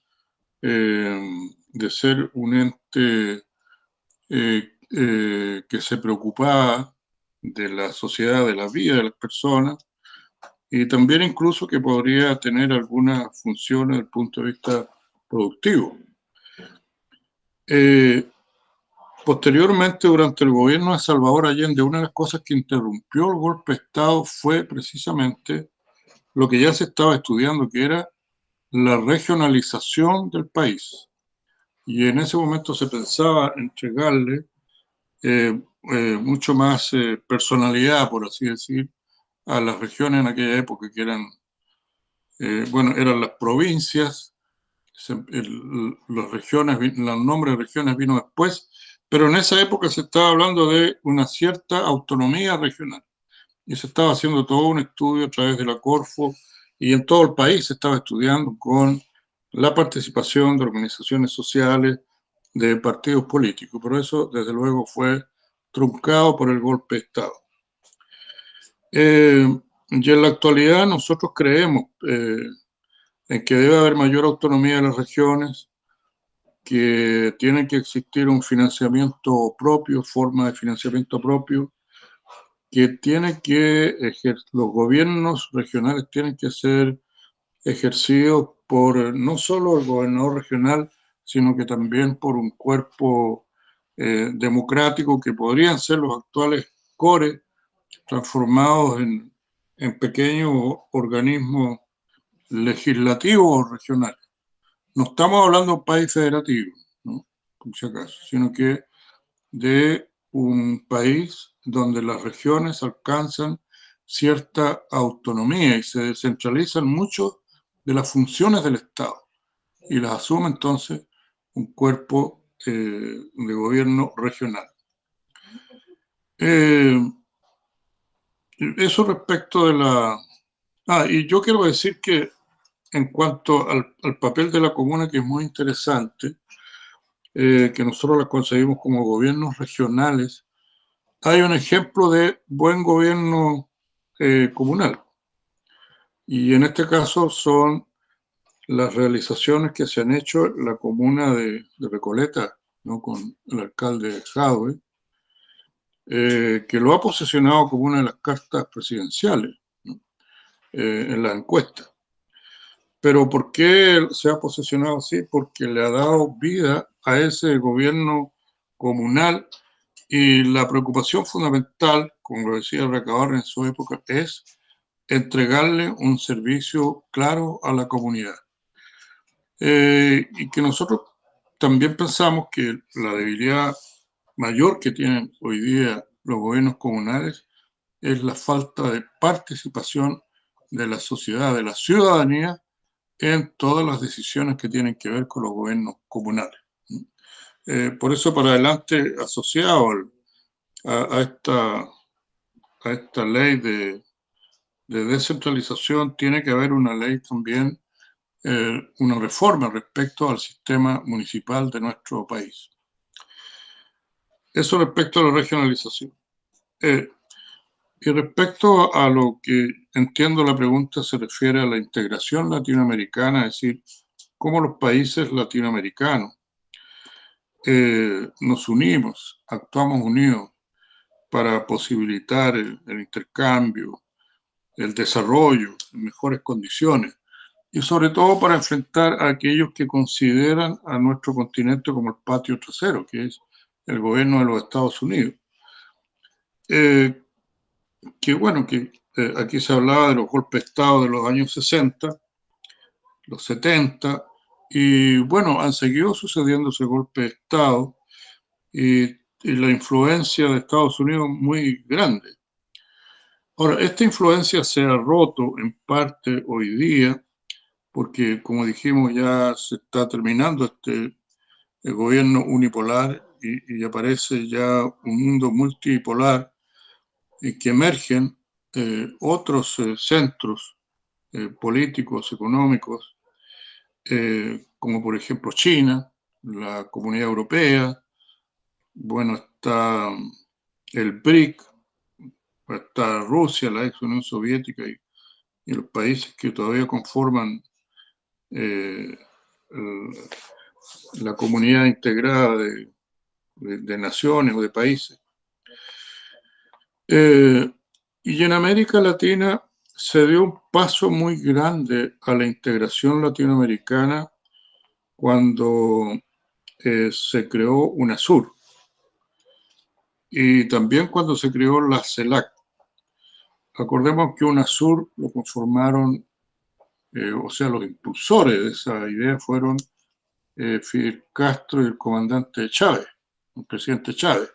ser un ente que se preocupaba de la sociedad, de la vida de las personas, y también incluso que podría tener algunas funciones desde el punto de vista productivo. Posteriormente, durante el gobierno de Salvador Allende, una de las cosas que interrumpió el golpe de Estado fue precisamente lo que ya se estaba estudiando, que era la regionalización del país. Y en ese momento se pensaba entregarle mucho más personalidad, por así decir, a las regiones en aquella época, que eran, bueno, eran las provincias, las regiones, el nombre de regiones vino después, pero en esa época se estaba hablando de una cierta autonomía regional y se estaba haciendo todo un estudio a través de la Corfo y en todo el país se estaba estudiando con la participación de organizaciones sociales, de partidos políticos. Por eso, desde luego, fue truncado por el golpe de Estado. Y en la actualidad nosotros creemos en que debe haber mayor autonomía de las regiones, que tiene que existir un financiamiento propio, forma de financiamiento propio, que tiene que los gobiernos regionales tienen que ser ejercidos por no solo el gobernador regional, sino que también por un cuerpo democrático que podrían ser los actuales CORE, transformados en pequeños organismos legislativos regionales. No estamos hablando de un país federativo, ¿no? Por si acaso, sino que de un país donde las regiones alcanzan cierta autonomía y se descentralizan mucho de las funciones del Estado y las asume entonces un cuerpo de gobierno regional. Eso respecto de la... y yo quiero decir que en cuanto al papel de la comuna, que es muy interesante, que nosotros la concebimos como gobiernos regionales, hay un ejemplo de buen gobierno comunal. Y en este caso son las realizaciones que se han hecho en la comuna de Recoleta, ¿no? Con el alcalde Jadwe, que lo ha posicionado como una de las cartas presidenciales, ¿no? En la encuesta. Pero ¿por qué se ha posicionado así? Porque le ha dado vida a ese gobierno comunal y la preocupación fundamental, como lo decía Recabarren en su época, es entregarle un servicio claro a la comunidad. Y que nosotros también pensamos que la debilidad mayor que tienen hoy día los gobiernos comunales es la falta de participación de la sociedad, de la ciudadanía, en todas las decisiones que tienen que ver con los gobiernos comunales. Por eso, para adelante, asociado a esta ley de descentralización, tiene que haber una ley también, una reforma respecto al sistema municipal de nuestro país. Eso respecto a la regionalización. Y respecto a lo que entiendo la pregunta se refiere a la integración latinoamericana, es decir, cómo los países latinoamericanos nos unimos, actuamos unidos para posibilitar el intercambio, el desarrollo en mejores condiciones y sobre todo para enfrentar a aquellos que consideran a nuestro continente como el patio trasero, que es el gobierno de los Estados Unidos. Que bueno, que aquí se hablaba de los golpes de Estado de los años 60, los 70, y bueno, han seguido sucediendo ese golpe de Estado y la influencia de Estados Unidos muy grande. Ahora, esta influencia se ha roto en parte hoy día, porque como dijimos ya se está terminando el gobierno unipolar y aparece ya un mundo multipolar en que emergen otros centros políticos, económicos, como por ejemplo China, la Comunidad Europea, bueno, está el BRIC, está Rusia, la ex Unión Soviética y los países que todavía conforman la comunidad integrada de naciones o de países. Y en América Latina se dio un paso muy grande a la integración latinoamericana cuando se creó UNASUR y también cuando se creó la CELAC. Acordemos que UNASUR lo conformaron, o sea, los impulsores de esa idea fueron Fidel Castro y el comandante Chávez, el presidente Chávez,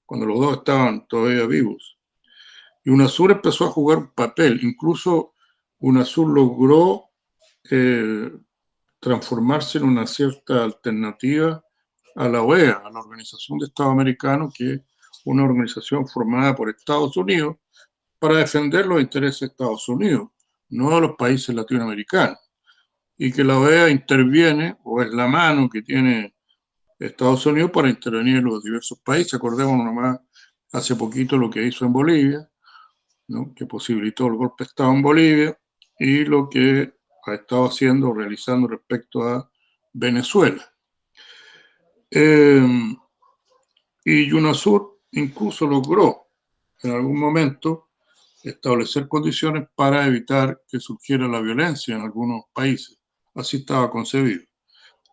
cuando los dos estaban todavía vivos. Y UNASUR empezó a jugar un papel, incluso UNASUR logró transformarse en una cierta alternativa a la OEA, a la Organización de Estados Americanos, que es una organización formada por Estados Unidos para defender los intereses de Estados Unidos, no de los países latinoamericanos. Y que la OEA interviene, o es la mano que tiene Estados Unidos para intervenir en los diversos países. Acordémonos nomás hace poquito lo que hizo en Bolivia, ¿no?, que posibilitó el golpe de Estado en Bolivia, y lo que ha estado haciendo, realizando respecto a Venezuela. Y UNASUR incluso logró en algún momento establecer condiciones para evitar que surgiera la violencia en algunos países. Así estaba concebido.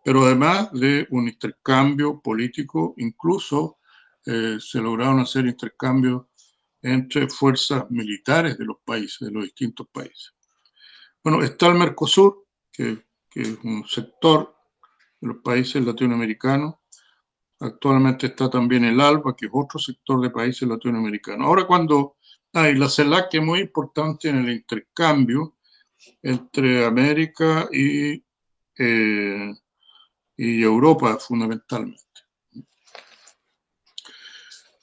Pero además de un intercambio político, incluso se lograron hacer intercambios entre fuerzas militares de los países, de los distintos países. Bueno, está el Mercosur, que es un sector de los países latinoamericanos. Actualmente está también el ALBA, que es otro sector de países latinoamericanos. Ahora y la CELAC, que es muy importante en el intercambio entre América y Europa, fundamentalmente.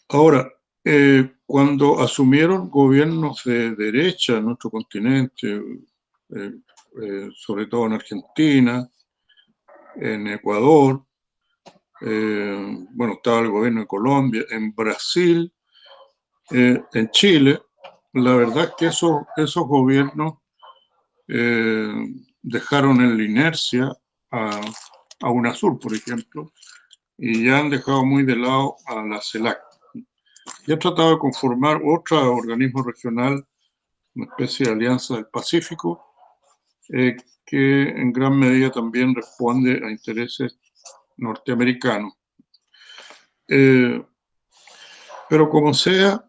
Ahora, cuando asumieron gobiernos de derecha en nuestro continente, sobre todo en Argentina, en Ecuador, bueno, estaba el gobierno de Colombia, en Brasil, en Chile, la verdad es que esos gobiernos dejaron en la inercia a UNASUR, por ejemplo, y ya han dejado muy de lado a la CELAC. Y ha tratado de conformar otro organismo regional, una especie de alianza del Pacífico, que en gran medida también responde a intereses norteamericanos. Pero como sea,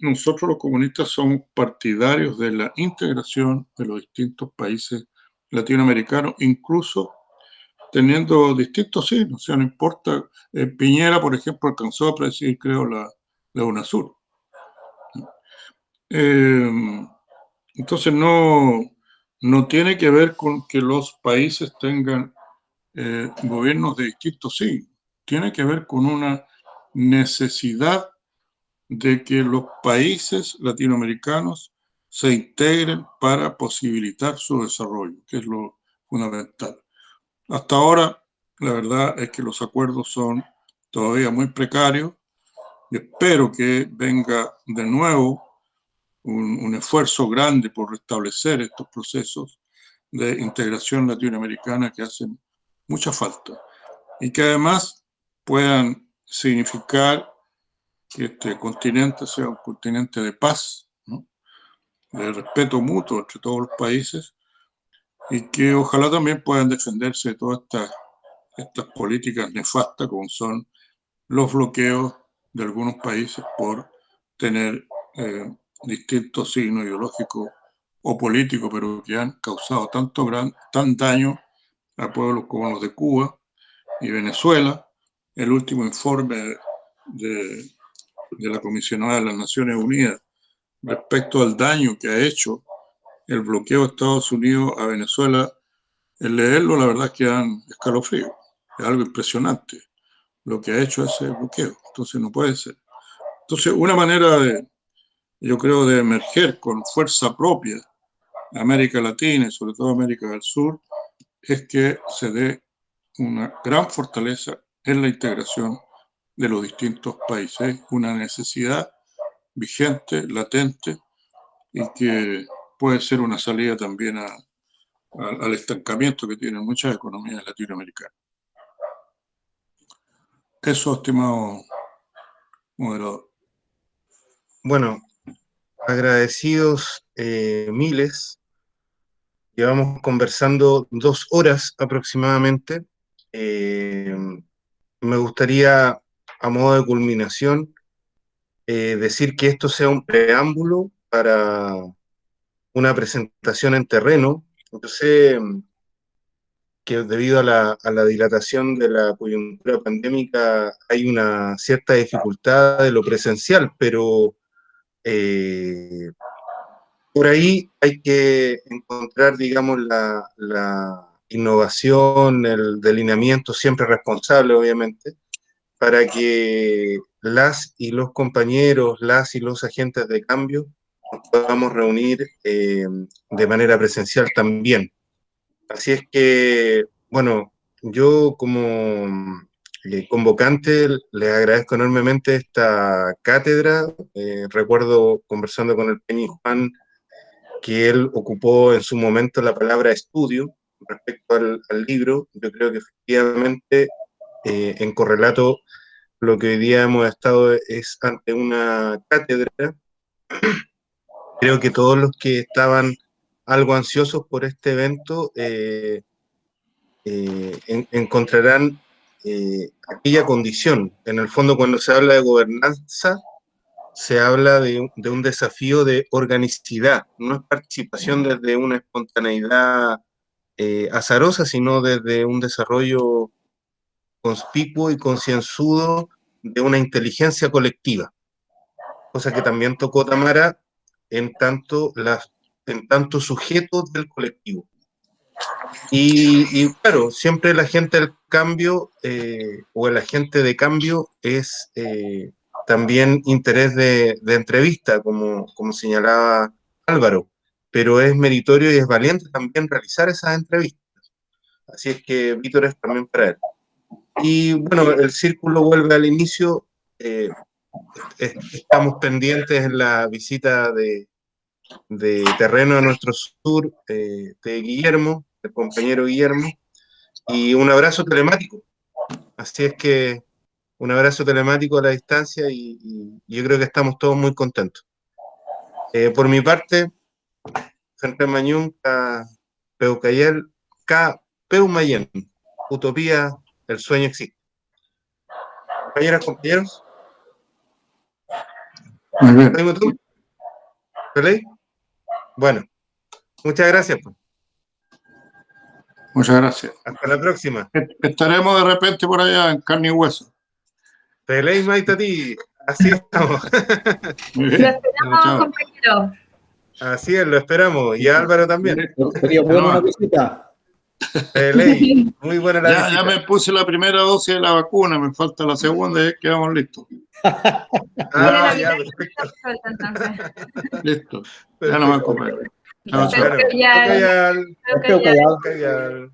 nosotros los comunistas somos partidarios de la integración de los distintos países latinoamericanos, incluso teniendo distintos signos. O sea, no importa, Piñera, por ejemplo, alcanzó a presidir, creo, la UNASUR. Entonces no tiene que ver con que los países tengan gobiernos de distintos signos. Tiene que ver con una necesidad de que los países latinoamericanos se integren para posibilitar su desarrollo, que es lo fundamental. Hasta ahora, la verdad es que los acuerdos son todavía muy precarios y espero que venga de nuevo un esfuerzo grande por restablecer estos procesos de integración latinoamericana que hacen mucha falta y que además puedan significar que este continente sea un continente de paz, ¿no?, de respeto mutuo entre todos los países, y que ojalá también puedan defenderse de todas estas políticas nefastas como son los bloqueos de algunos países por tener distintos signos ideológicos o políticos, pero que han causado tan daño a pueblos como los de Cuba y Venezuela. El último informe de la Comisionada de las Naciones Unidas respecto al daño que ha hecho el bloqueo de Estados Unidos a Venezuela, el leerlo, la verdad es que dan escalofrío. Es algo impresionante lo que ha hecho ese bloqueo. Entonces no puede ser. Entonces una manera yo creo, de emerger con fuerza propia América Latina y sobre todo América del Sur es que se dé una gran fortaleza en la integración de los distintos países, una necesidad vigente, latente, y que puede ser una salida también al estancamiento que tienen muchas economías latinoamericanas. Eso, estimado moderador. Bueno, agradecidos miles. Llevamos conversando 2 horas aproximadamente. Me gustaría, a modo de culminación, decir que esto sea un preámbulo para una presentación en terreno. Yo sé que debido a la dilatación de la coyuntura pandémica hay una cierta dificultad de lo presencial, pero por ahí hay que encontrar, digamos, la innovación, el delineamiento siempre responsable, obviamente, para que las y los compañeros, las y los agentes de cambio nos podamos reunir de manera presencial también. Así es que, bueno, yo como convocante les agradezco enormemente esta cátedra. Recuerdo conversando con el Peñi Juan que él ocupó en su momento la palabra estudio respecto al libro. Yo creo que efectivamente, en correlato, lo que hoy día hemos estado es ante una cátedra. Creo que todos los que estaban algo ansiosos por este evento encontrarán aquella condición. En el fondo, cuando se habla de gobernanza, se habla de un desafío de organicidad, no es participación desde una espontaneidad azarosa, sino desde un desarrollo conspicuo y concienzudo de una inteligencia colectiva, cosa que también tocó Tamara en tanto sujetos del colectivo. Y claro, siempre el agente del cambio o el agente de cambio es también interés de entrevista, como señalaba Álvaro, pero es meritorio y es valiente también realizar esas entrevistas. Así es que Víctor es también para él. Y bueno, el círculo vuelve al inicio. Estamos pendientes en la visita de terreno a nuestro sur de Guillermo, el compañero Guillermo, y un abrazo telemático. Así es que un abrazo telemático a la distancia y yo creo que estamos todos muy contentos. Por mi parte, Frente Mañún, Peucayel, Peumayén, Utopía, el sueño existe. Compañeras, compañeros. Muy bien. ¿Tú? ¿Feliz? Bueno, muchas gracias. Pues. Muchas gracias. Hasta la próxima. Estaremos de repente por allá en carne y hueso. Feliz Maitati. Así estamos. Muy Lo bien. esperamos, compañero. Así es, lo esperamos. Y Álvaro también. Sería bueno una visita. Feliz. Muy buena la visita. Ya me puse la primera dosis de la vacuna, me falta la segunda y quedamos listos. Ah, ya, perfecto. Listo. Ya no me acompaño. Peucayal.